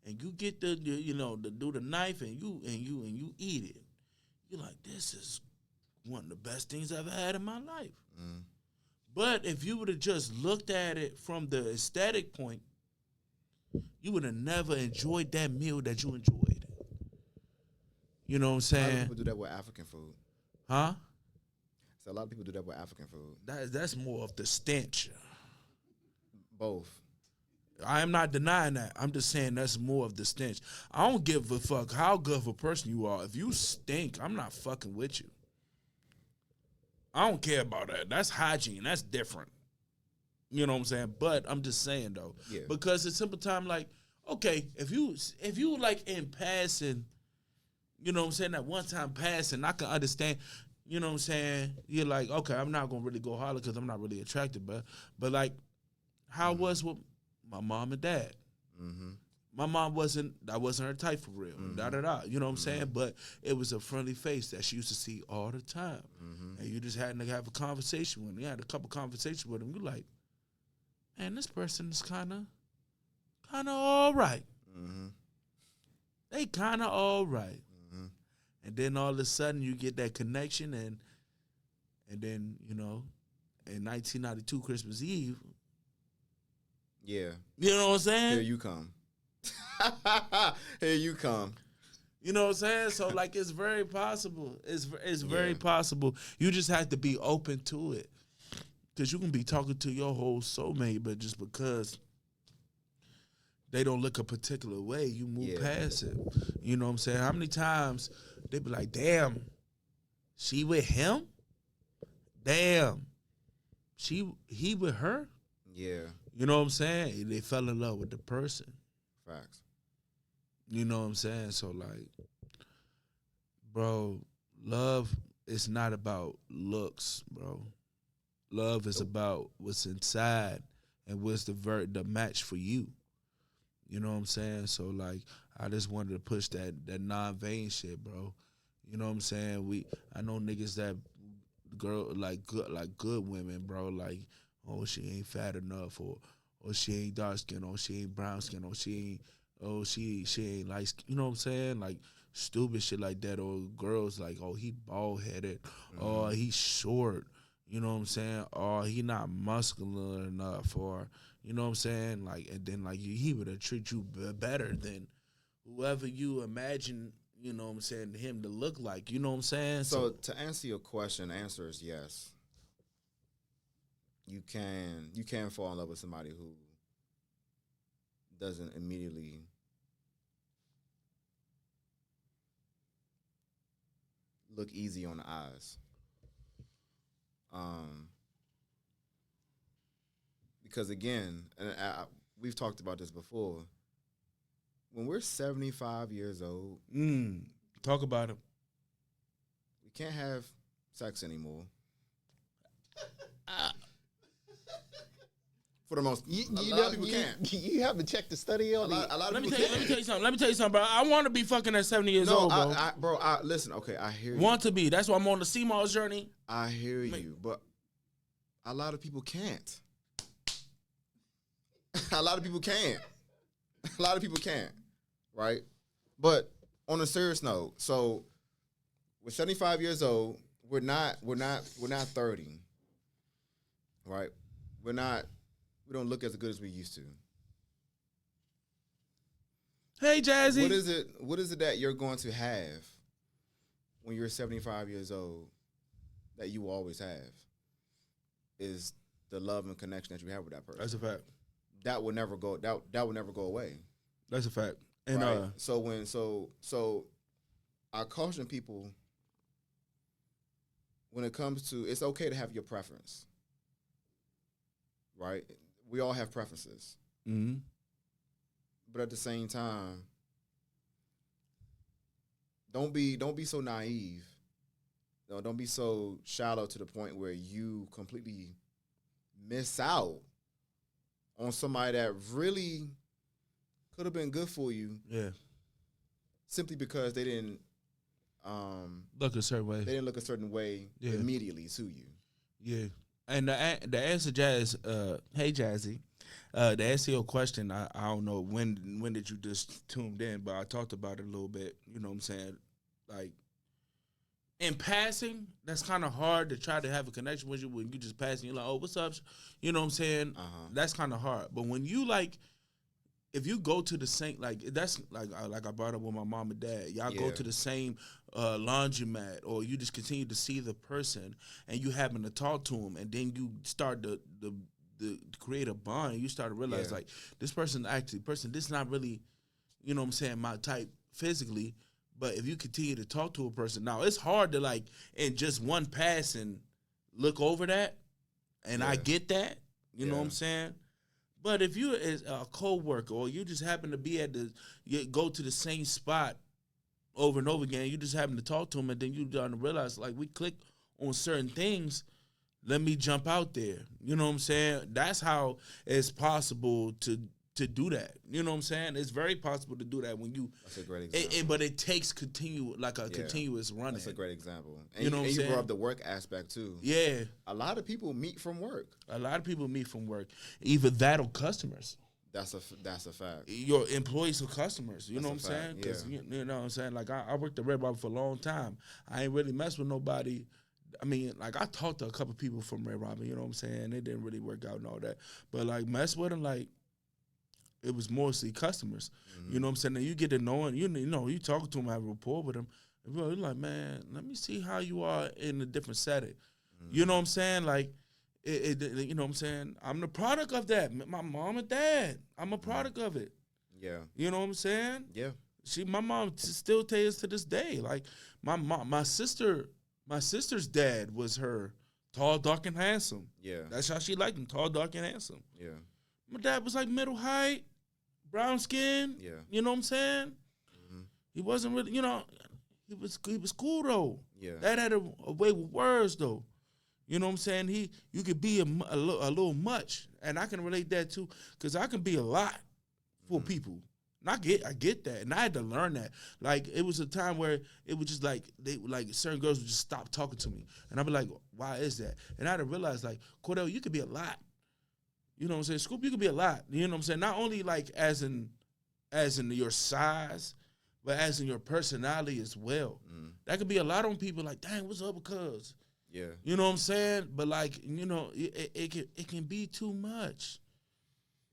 and you get to do the knife and you eat it, you're like, this is one of the best things I've ever had in my life. Mm. But if you would have just looked at it from the aesthetic point, you would have never enjoyed that meal that you enjoyed. You know what I'm saying? A lot of people do that with African food. Huh? So a lot of people do that with African food. That's more of the stench. Both. I am not denying that. I'm just saying that's more of the stench. I don't give a fuck how good of a person you are. If you stink, I'm not fucking with you. I don't care about that. That's hygiene. That's different. You know what I'm saying? But I'm just saying though, because it's simple time. Like, okay, if you like in passing, you know what I'm saying, that one time passing, I can understand. You know what I'm saying? You're like, okay, I'm not gonna really go holler because I'm not really attracted, but like, how was with my mom and dad? Mm-hmm. My mom wasn't her type for real. Mm-hmm. You know what I'm saying? But it was a friendly face that she used to see all the time, and you just had to have a conversation with him. You had a couple conversations with him. You like, man, this person is kind of all right. Mm-hmm. They kind of all right. Mm-hmm. And then all of a sudden you get that connection, and then, in 1992 Christmas Eve. Yeah. You know what I'm saying? Here you come. Here you come. You know what I'm saying? So, like, it's very possible. It's very possible. You just have to be open to it. Because you can be talking to your whole soulmate, but just because they don't look a particular way, you move past it. You know what I'm saying? How many times they be like, damn, she with him? Damn, he with her? Yeah. You know what I'm saying? They fell in love with the person. Facts. You know what I'm saying? So, like, bro, love is not about looks, bro. Love is about what's inside and what's the match for you. You know what I'm saying? So, like, I just wanted to push that non-vain shit, bro. You know what I'm saying? I know niggas that good women, bro. Like, oh, she ain't fat enough, or she ain't dark skin, or she ain't brown skin, or she ain't light skin. You know what I'm saying? Like, stupid shit like that. Or girls like, oh, he bald headed, or he's short. You know what I'm saying? Or he not muscular enough, or you know what I'm saying? Like, and then like he would treat you better than whoever you imagine. You know what I'm saying? Him to look like. You know what I'm saying? So to answer your question, the answer is yes. You can fall in love with somebody who doesn't immediately look easy on the eyes. Because again, and we've talked about this before, when we're 75 years old, talk about it. We can't have sex anymore. For the most, a lot of people can't. You haven't checked the study on A lot of Let me people tell you can't. something. Let me tell you something, bro. I want to be fucking at 70 years old, bro. Listen. Okay, I hear you. Want to be. That's why I'm on the CMOS journey. I hear you, but a lot of people can't. A lot of people can't. A lot of people can't. Right? But on a serious note, so we're 75 years old. We're not 30. Right? We don't look as good as we used to. Hey, Jazzy. What is it that you're going to have when you're 75 years old that you will always have? Is the love and connection that you have with that person. That's a fact. That will never go that will never go away. That's a fact. And right? So I caution people when it comes to, it's okay to have your preference. Right? We all have preferences. Mm-hmm. But at the same time, don't be so naive. No, don't be so shallow to the point where you completely miss out on somebody that really could have been good for you. Yeah. Simply because they didn't look a certain way. They didn't look a certain way immediately to you. Yeah. And the answer, Jazz, hey Jazzy, the answer to your question, I don't know when did you just tuned in, but I talked about it a little bit. You know what I'm saying? Like, in passing, that's kind of hard to try to have a connection with you when you just passing. You're like, oh, what's up? You know what I'm saying? That's kind of hard. But when you like, if you go to the same, like that's like I brought up with my mom and dad. Y'all go to the same laundromat, or you just continue to see the person and you happen to talk to them, and then you start to create a bond. And you start to realize like this is not really, you know what I'm saying, my type physically. But if you continue to talk to a person, now it's hard to like in just one pass and look over that, and I get that, you know what I'm saying. But if you is a coworker, or you just happen to be you go to the same spot over and over again, you just happen to talk to them, and then you starting to realize like we click on certain things. Let me jump out there. You know what I'm saying? That's how it's possible to do that. You know what I'm saying? It's very possible to do that when you. That's a great example. But it takes continuous running. That's a great example. And you know what I'm saying? You brought up the work aspect too. Yeah. A lot of people meet from work. Either that or customers. That's a fact. Your employees or customers. You know what I'm fact. saying? Because you know what I'm saying? Like I worked at Red Robin for a long time. I ain't really messed with nobody. I mean, like I talked to a couple people from Red Robin. You know what I'm saying? It didn't really work out and all that. But like mess with them, like. It was mostly customers. You know what I'm saying? And you get to knowing, you know, you talk to them, have a rapport with them. And you're like, man, let me see how you are in a different setting. You know what I'm saying? Like, you know what I'm saying? I'm the product of that. My mom and dad, I'm a product of it. Yeah. You know what I'm saying? Yeah. My mom still tells to this day. Like, my sister's dad was her tall, dark, and handsome. Yeah. That's how she liked him, tall, dark, and handsome. Yeah. My dad was like middle height, brown skin. Yeah. You know what I'm saying? Mm-hmm. He wasn't really, you know, he was cool though. Yeah. That had a way with words though. You know what I'm saying? You could be a little much, and I can relate that too, because I can be a lot for people. And I get that, and I had to learn that. Like it was a time where it was just like certain girls would just stop talking to me, and I'd be like, why is that? And I had to realize like, Cordell, you could be a lot. You know what I'm saying? Scoop, you could be a lot. You know what I'm saying? Not only like as in your size, but as in your personality as well. That could be a lot on people like, dang, what's up with cuz? Yeah. You know what I'm saying? But like, you know, it can be too much.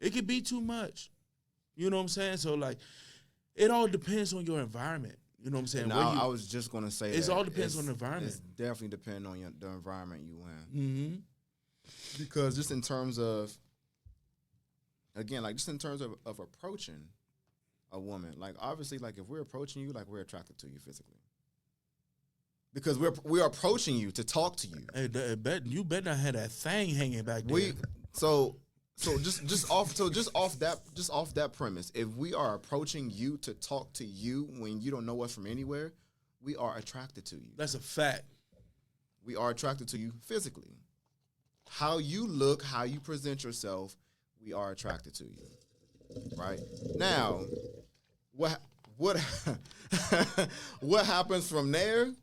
It can be too much. You know what I'm saying? So like, it all depends on your environment. You know what I'm saying? I was just gonna say it all depends on the environment. It's definitely depend on the environment you in. Mm-hmm. Because just in terms of, again, like just in terms of approaching a woman, like obviously, like if we're approaching you, like we're attracted to you physically. Because we're approaching you to talk to you. Hey, you better not have that thing hanging back there. So just off that premise, if we are approaching you to talk to you when you don't know us from anywhere, we are attracted to you. That's a fact. We are attracted to you physically. How you look, how you present yourself, we are attracted to you. Right? Now, what what happens from there?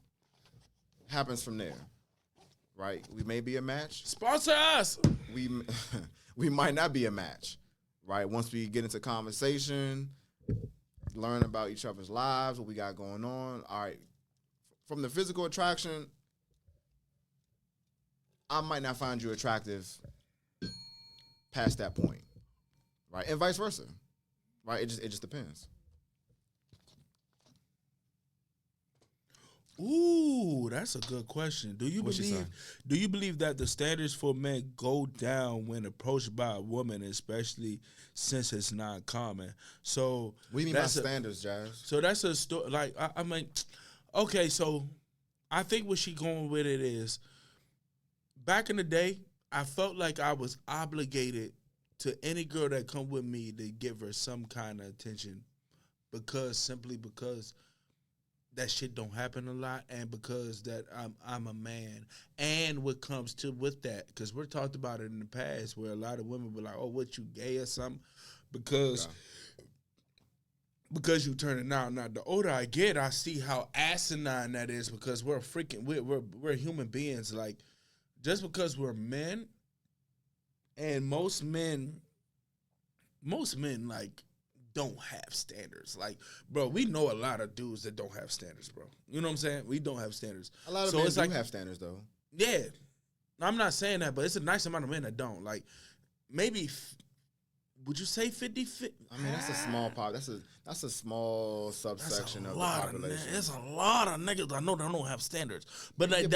Happens from there. Right? We may be a match. Sponsor us. We might not be a match. Right? Once we get into conversation, learn about each other's lives, what we got going on. All right. From the physical attraction, I might not find you attractive past that point. Right? And vice versa. Right? It just depends. Ooh, that's a good question. Do you What she believe? say? Do you believe that the standards for men go down when approached by a woman, especially since it's not common? So What do you mean by that's standards, Jazz? So that's a story. Like I mean, okay. So I think what she going with it is, back in the day, I felt like I was obligated to any girl that come with me to give her some kind of attention, simply because that shit don't happen a lot, and because that I'm a man, and what comes to with that, because we're talked about it in the past where a lot of women were like, "Oh, what, you gay or something?" Because you turning out. Now, the older I get, I see how asinine that is, because we're human beings. Like, just because we're men, and most men like don't have standards. Like, bro, we know a lot of dudes that don't have standards, bro. You know what I'm saying? We don't have standards. A lot of men do have standards, though. Yeah. I'm not saying that, but it's a nice amount of men that don't. Like, maybe, would you say 50? I mean, that's a small pop. That's a small subsection of the population. There's a lot of niggas I know that don't have standards. But like,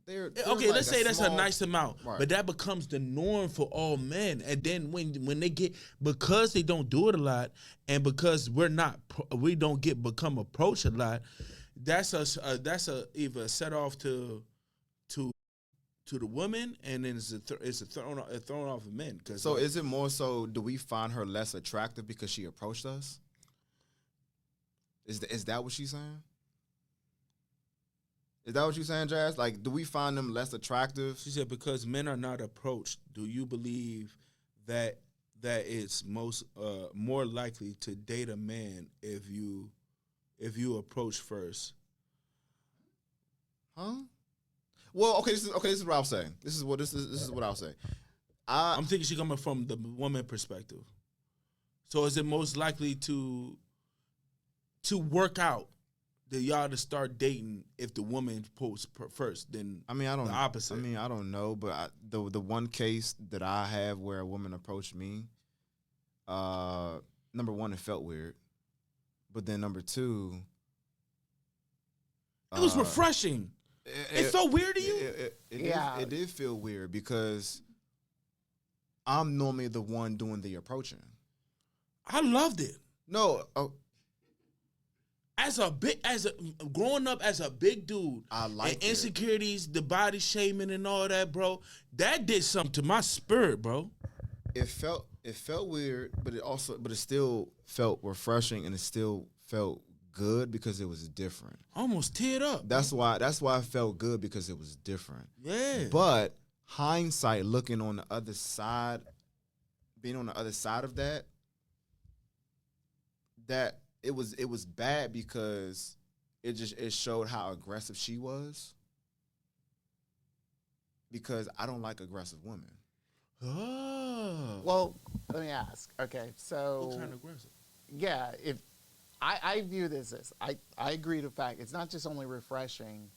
they're okay, like let's say that's a nice amount, right. But that becomes the norm for all men. And then when they get, because they don't do it a lot, and because we don't become approached a lot, that's a either set off to the women, and then it's a thrown off of men. So is it more so, do we find her less attractive because she approached us? Is that what she's saying? Is that what you're saying, Jazz? Like, do we find them less attractive? She said, because men are not approached, do you believe that it's more likely to date a man if you approach first? Huh? Well, okay, this is what I'll say. This is what I'll say. I'm thinking she's coming from the woman perspective. So is it most likely to work out that y'all to start dating if the woman posts first? Then the opposite. I mean, I don't know, but the one case that I have where a woman approached me, number one, it felt weird, but then number two, it was refreshing. It felt weird to you? It did feel weird, because I'm normally the one doing the approaching. I loved it. No, growing up as a big dude, I like and insecurities, the body shaming and all that, bro. That did something to my spirit, bro. It felt weird, but it still felt refreshing, and it still felt good because it was different. I almost teared up. That's why it felt good, because it was different. Yeah. But hindsight, looking on the other side, being on the other side of that it was bad, because it showed how aggressive she was. Because I don't like aggressive women. Oh. Well, let me ask. Okay, so What kind of aggressive? yeah, if I view this as I agree to the fact it's not just only refreshing,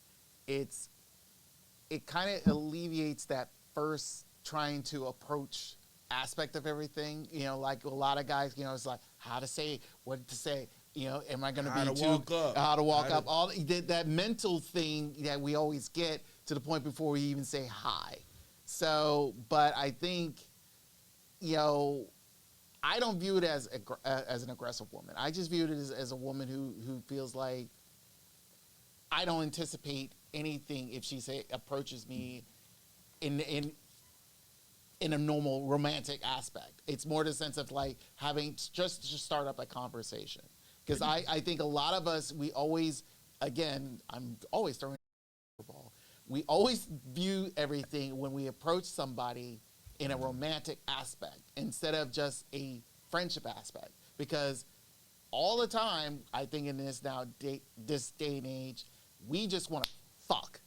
it kind of alleviates that first trying to approach aspect of everything. You know, like a lot of guys, you know, it's like how to say, what to say. You know, am I going to be how to walk up? All that mental thing that we always get to the point before we even say hi. So, but I think, you know, I don't view it as an aggressive woman. I just view it as a woman who feels like I don't anticipate anything if she approaches me in a normal romantic aspect. It's more the sense of like having just to start up a conversation. Because I think a lot of us, we always, again, I'm always throwing the ball. We always view everything when we approach somebody in a romantic aspect instead of just a friendship aspect. Because all the time, I think in this day and age, we just want to fuck,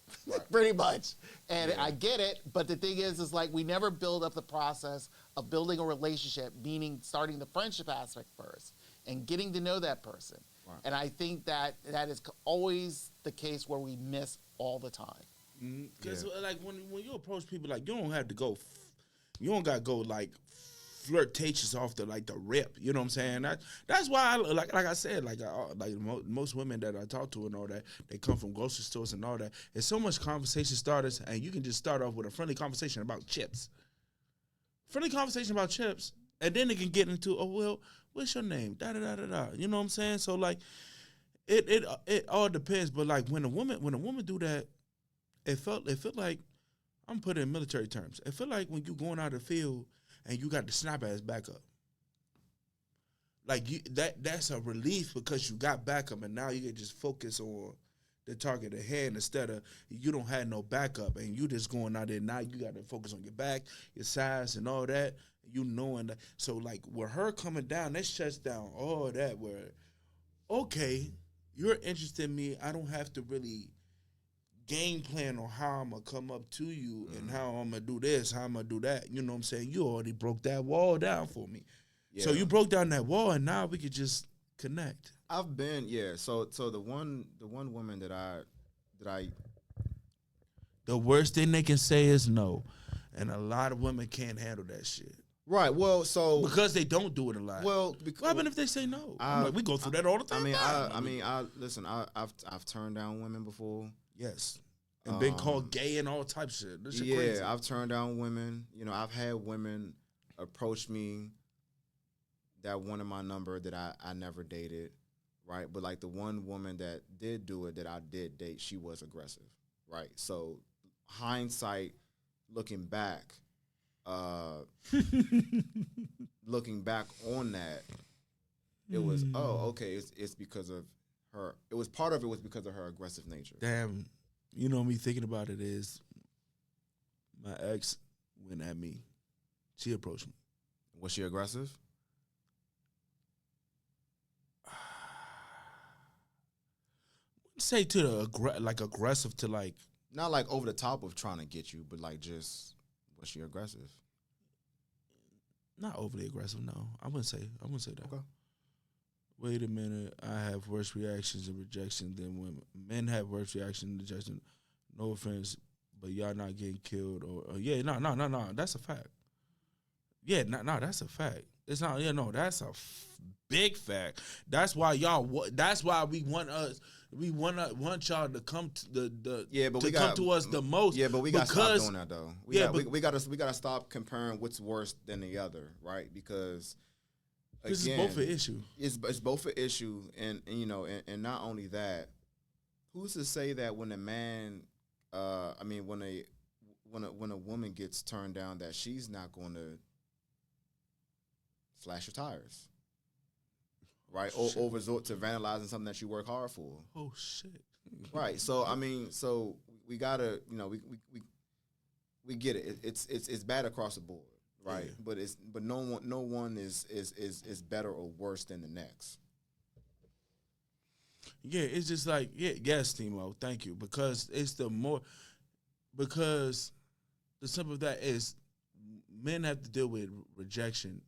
pretty much. And I get it, but the thing is like we never build up the process of building a relationship, meaning starting the friendship aspect first and getting to know that person. Right. And I think that is always the case where we miss all the time. Because like when you approach people, like you don't have to go, you don't got to go like flirtatious off the like the rip. You know what I'm saying? That's why I, like I said, most women that I talk to and all that, they come from grocery stores and all that. There's so much conversation starters, and you can just start off with a friendly conversation about chips. Friendly conversation about chips, and then they can get into, oh well, what's your name? Da da da da da. You know what I'm saying? So like, it all depends. But like when a woman do that, it felt like, I'm putting it in military terms. It felt like when you going out of the field and you got the sniper as backup. Like that's a relief because you got backup, and now you can just focus on the target at hand instead of you don't have no backup and you just going out there. Now you got to focus on your back, your size, and all that. You knowing that. So like with her coming down, that shuts down all that. Where okay, you're interested in me. I don't have to really game plan on how I'm going to come up to you and how I'm going to do this, how I'm going to do that. You know what I'm saying? You already broke that wall down for me. Yeah. So you broke down that wall, and now we could just connect. I've been, So the one woman that I the worst thing they can say is no. And a lot of women can't handle that shit. Right. Well, so because they don't do it a lot. Well, what happens if they say no? Like, we go through that all the time. Listen. I've turned down women before. Yes, and been called gay and all types of shit. This shit crazy. I've turned down women. You know, I've had women approach me that wanted my number that I never dated, right? But like the one woman that did do it that I did date, she was aggressive, right? So hindsight, looking back looking back on that, it was it's because of her. It was part of it was because of her aggressive nature. Damn, you know me thinking about it is my ex went at me. She approached me. Was she aggressive? Say to the aggressive to like not like over the top of trying to get you, but like just was she aggressive? Not overly aggressive, no. I wouldn't say that. Okay. Wait a minute. I have worse reactions and rejection than women. Men have worse reaction and rejection. No offense, but y'all not getting killed or no. That's a fact. Yeah, no, that's a fact. It's not. Yeah, no, that's a big fact. That's why That's why we want us. We want y'all to come to come to us the most. Yeah, but we got to stop doing that though. We got to stop comparing what's worse than the other, right? Because this is both an issue. It's both an issue, and you know, and not only that, who's to say that when a man, when a woman gets turned down, that she's not going to slash her tires, right? Or resort to vandalizing something that you work hard for. Oh shit! Right. So so we gotta, you know, we get it. It's bad across the board. Right, yeah. But no one is better or worse than the next. Yeah, it's just like yes, Timo, thank you, because because the simple of that is men have to deal with rejection.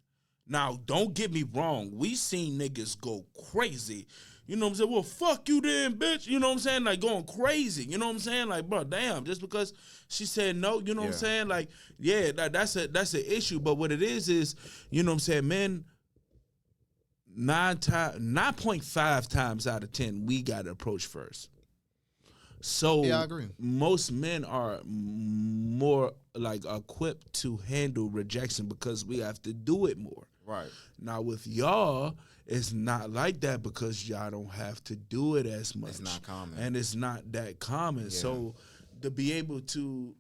Now, don't get me wrong, we seen niggas go crazy. You know what I'm saying? Well, fuck you then, bitch. You know what I'm saying? Like, going crazy. You know what I'm saying? Like, bro, damn, just because she said no, you know what I'm saying? Like, yeah, that's an issue. But what it is, you know what I'm saying, men, 9.5 times out of 10, we got to approach first. So yeah, I agree. Most men are more like equipped to handle rejection because we have to do it more. Right. Now with y'all, it's not like that because y'all don't have to do it as much. It's not common. And it's not that common. Yeah. So to be able to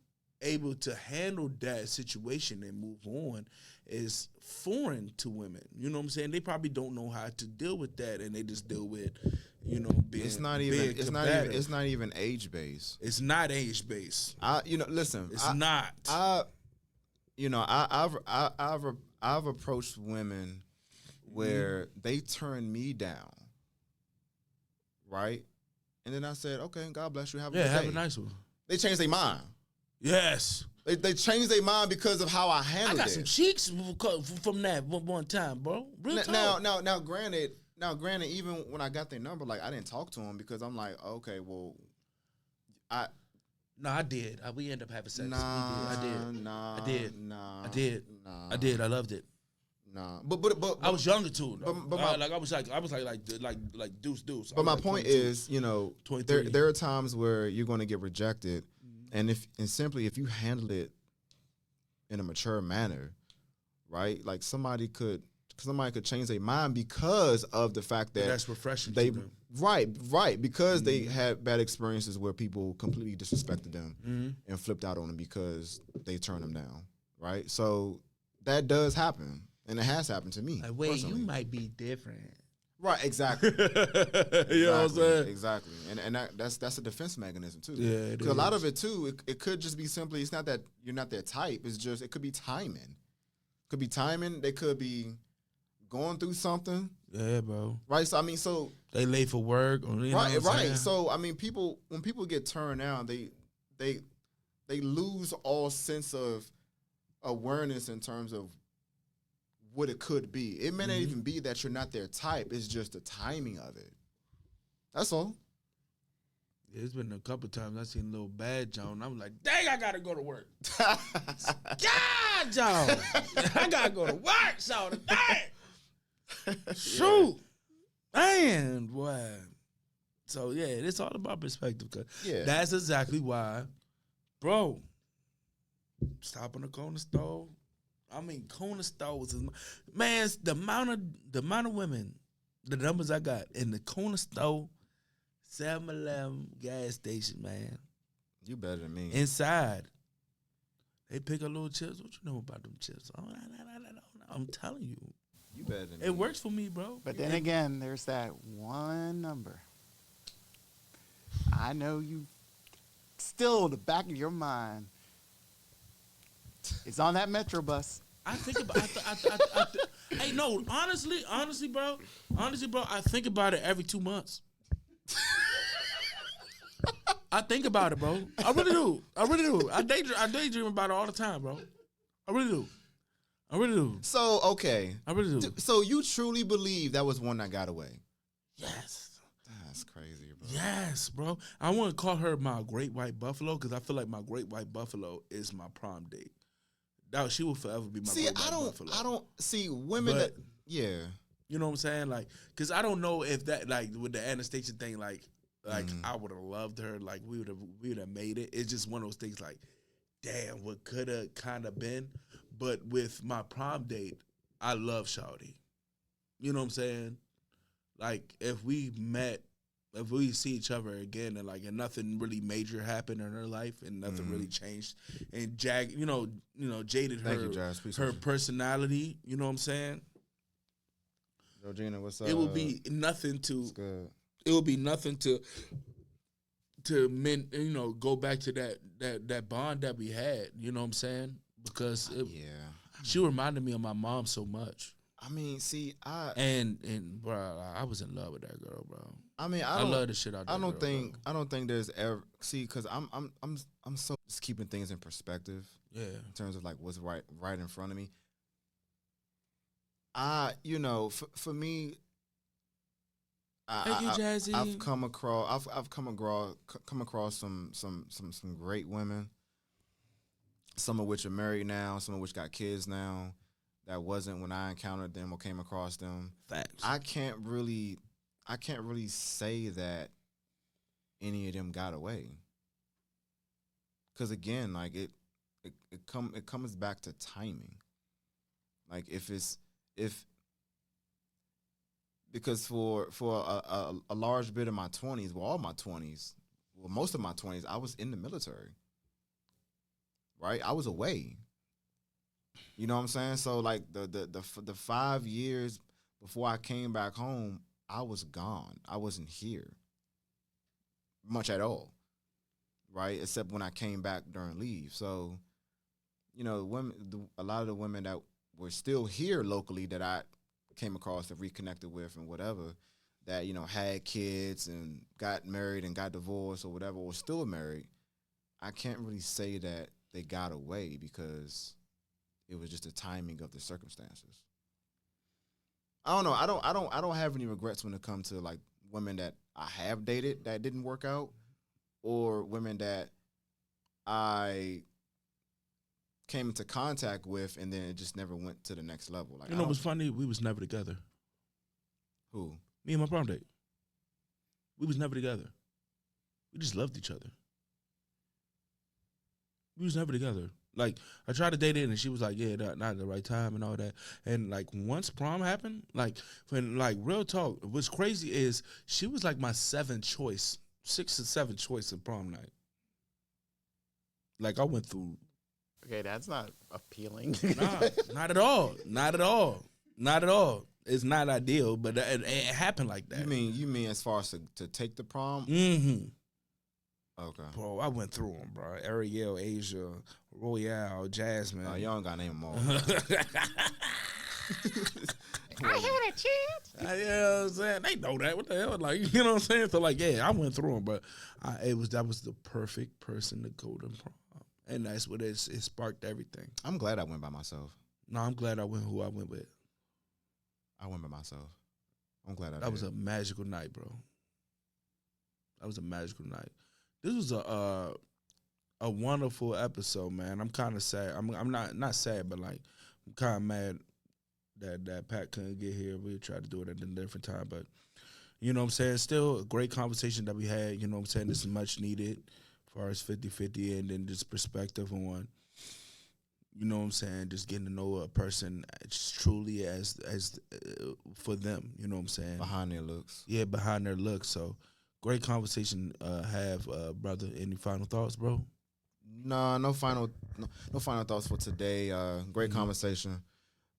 handle that situation and move on is foreign to women. You know what I'm saying? They probably don't know how to deal with that, and they just deal with, you know, being it's not even age based. It's not age based. Listen. It's not. you know, I've approached women where they turn me down, right? And then I said, okay, God bless you. Have a good day. have a nice one. They changed their mind. Yes. They changed their mind because of how I I handled got it. some cheeks from that one time, bro. Real talk. Now, granted, even when I got their number, like I didn't talk to them because I'm like, okay, well, No, I did. We ended up having sex. Nah, I did. nah, I did. nah, I did. nah, I did. I loved it. nah. But I was younger too. But I was like deuce. But my point is, you know, 23. there are times where you're going to get rejected, and simply if you handle it in a mature manner, right? Like somebody could change their mind because of the fact that that's refreshing. They to them. right because they had bad experiences where people completely disrespected them and flipped out on them because they turned them down, right? So that does happen, and it has happened to me. Like, wait, personally. you might be different. Right, exactly. You know what I'm saying? Exactly, and that's a defense mechanism too. Yeah, it because a lot is. of it too, it could just be simply, it's not that you're not their type. It's just it could be timing. Could be timing. They could be going through something. Yeah, bro. Right. So I mean, so They late for work. Or, you know what I'm right. saying? So I mean, when people get turned down, they lose all sense of awareness in terms of what it could be. It may not even be that you're not their type. It's just the timing of it. That's all. Yeah, it's been a couple of times I seen a little bad John. I'm like, dang, I gotta go to work. God, John, I gotta go to work, so dang. Shoot, man, boy. So yeah, it's all about perspective. Cause that's exactly why, bro. Stop on the corner store. I mean, corner stores is man. The amount of women, the numbers I got in the corner store, 7-Eleven gas station, man. You better than me. Inside, they pick up little chips. What you know about them chips? Oh, no. I'm telling you, You better than me. it works for me, bro. But then again, there's that one number. I know you still in the back of your mind. It's on that Metro bus. I think about. Hey, no, honestly, bro. I think about it every 2 months. I think about it, bro. I really do. I daydream about it all the time, bro. I really do. So okay, I really do. So you truly believe that was one that got away? Yes. That's crazy, bro. Yes, bro. I want to call her my great white buffalo because I feel like my great white buffalo is my prom date. That she will forever be my great white buffalo. I don't see women But- that. Yeah. You know what I'm saying? Like, because I don't know if that, like, with the Anastasia thing, like I would have loved her. Like, we would have made it. It's just one of those things like, damn, what could have kind of been. But with my prom date, I love Shawty. You know what I'm saying? Like, if we see each other again and nothing really major happened in her life and nothing really changed and jaded Thank you, Jazz. Appreciate her you. personality, you know what I'm saying? Georgina, what's up? It would be nothing to It's good. it would be nothing to go back to that bond that we had, you know what I'm saying? Because she reminded me of my mom so much. I mean, see, and bro, I was in love with that girl, bro. I mean, I love the shit out of that girl, I don't think there's ever because I'm so just keeping things in perspective. Yeah. In terms of like what's right in front of me. For me, Thank you, Jazzy. I've come across some great women. Some of which are married now, some of which got kids now. That wasn't when I encountered them or came across them. Facts. I can't really say that any of them got away. Cause again, like it comes back to timing. Like because for a large bit of my 20s, most of my 20s, I was in the military. Right? I was away. You know what I'm saying? So like the 5 years before I came back home, I was gone. I wasn't here much at all. Right? Except when I came back during leave. So, a lot of the women that were still here locally that I came across and reconnected with and whatever, that, had kids and got married and got divorced or whatever, or still married, I can't really say that they got away because it was just the timing of the circumstances. I don't know. I don't have any regrets when it comes to like women that I have dated that didn't work out, or women that I came into contact with and then it just never went to the next level. Like, it was funny. We was never together. Who? Me and my prom date. We was never together. We just loved each other. We was never together. Like, I tried to date her, and she was like, yeah, not at the right time and all that. And, like, once prom happened, like, when, like, real talk, what's crazy is she was, like, my 6th or 7th choice in prom night. Like, I went through. Okay, that's not appealing. Nah, not at all. Not at all. Not at all. It's not ideal, but it happened like that. You mean as far as to take the prom? Mm-hmm. Okay. Bro, I went through them, bro. Ariel, Asia, Royale, Jasmine. Oh, y'all don't got to name them all. I had a chance. You know what I'm saying? They know that. What the hell? Like, you know what I'm saying? So, like, yeah, I went through them, but that was the perfect person to go to prom. And that's what it sparked everything. I'm glad I went by myself. No, I'm glad I went who I went with. I went by myself. I'm glad I That did. was a magical night, bro. That was a magical night. This was a wonderful episode, man. I'm kind of sad. I'm not sad, but like I'm kind of mad that Pat couldn't get here. We tried to do it at a different time, but you know what I'm saying? Still a great conversation that we had. You know what I'm saying? This is much needed as far as 50-50 and then just perspective on, you know what I'm saying, just getting to know a person truly as for them. You know what I'm saying? Behind their looks. Yeah, behind their looks. So. Great conversation, brother. Any final thoughts, bro? No final thoughts for today. Great conversation.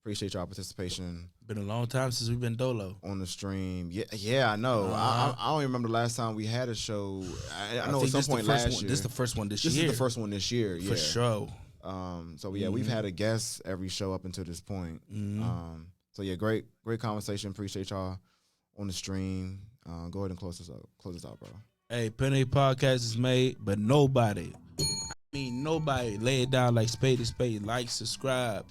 Appreciate y'all participation. Been a long time since we've been dolo on the stream. Yeah, I know. I don't even remember the last time we had a show. I know at some point last year. This is the first one this year. This is the first one this year. Yeah, for sure. So yeah, we've had a guest every show up until this point. So yeah, great conversation. Appreciate y'all on the stream. Go ahead and close this out, bro. Hey, Penny Podcast is made, but nobody lay it down like Spade is Spade. Like, subscribe,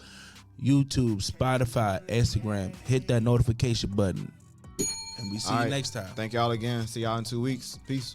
YouTube, Spotify, Instagram. Hit that notification button. And we see you next time. Thank y'all again. See y'all in 2 weeks. Peace.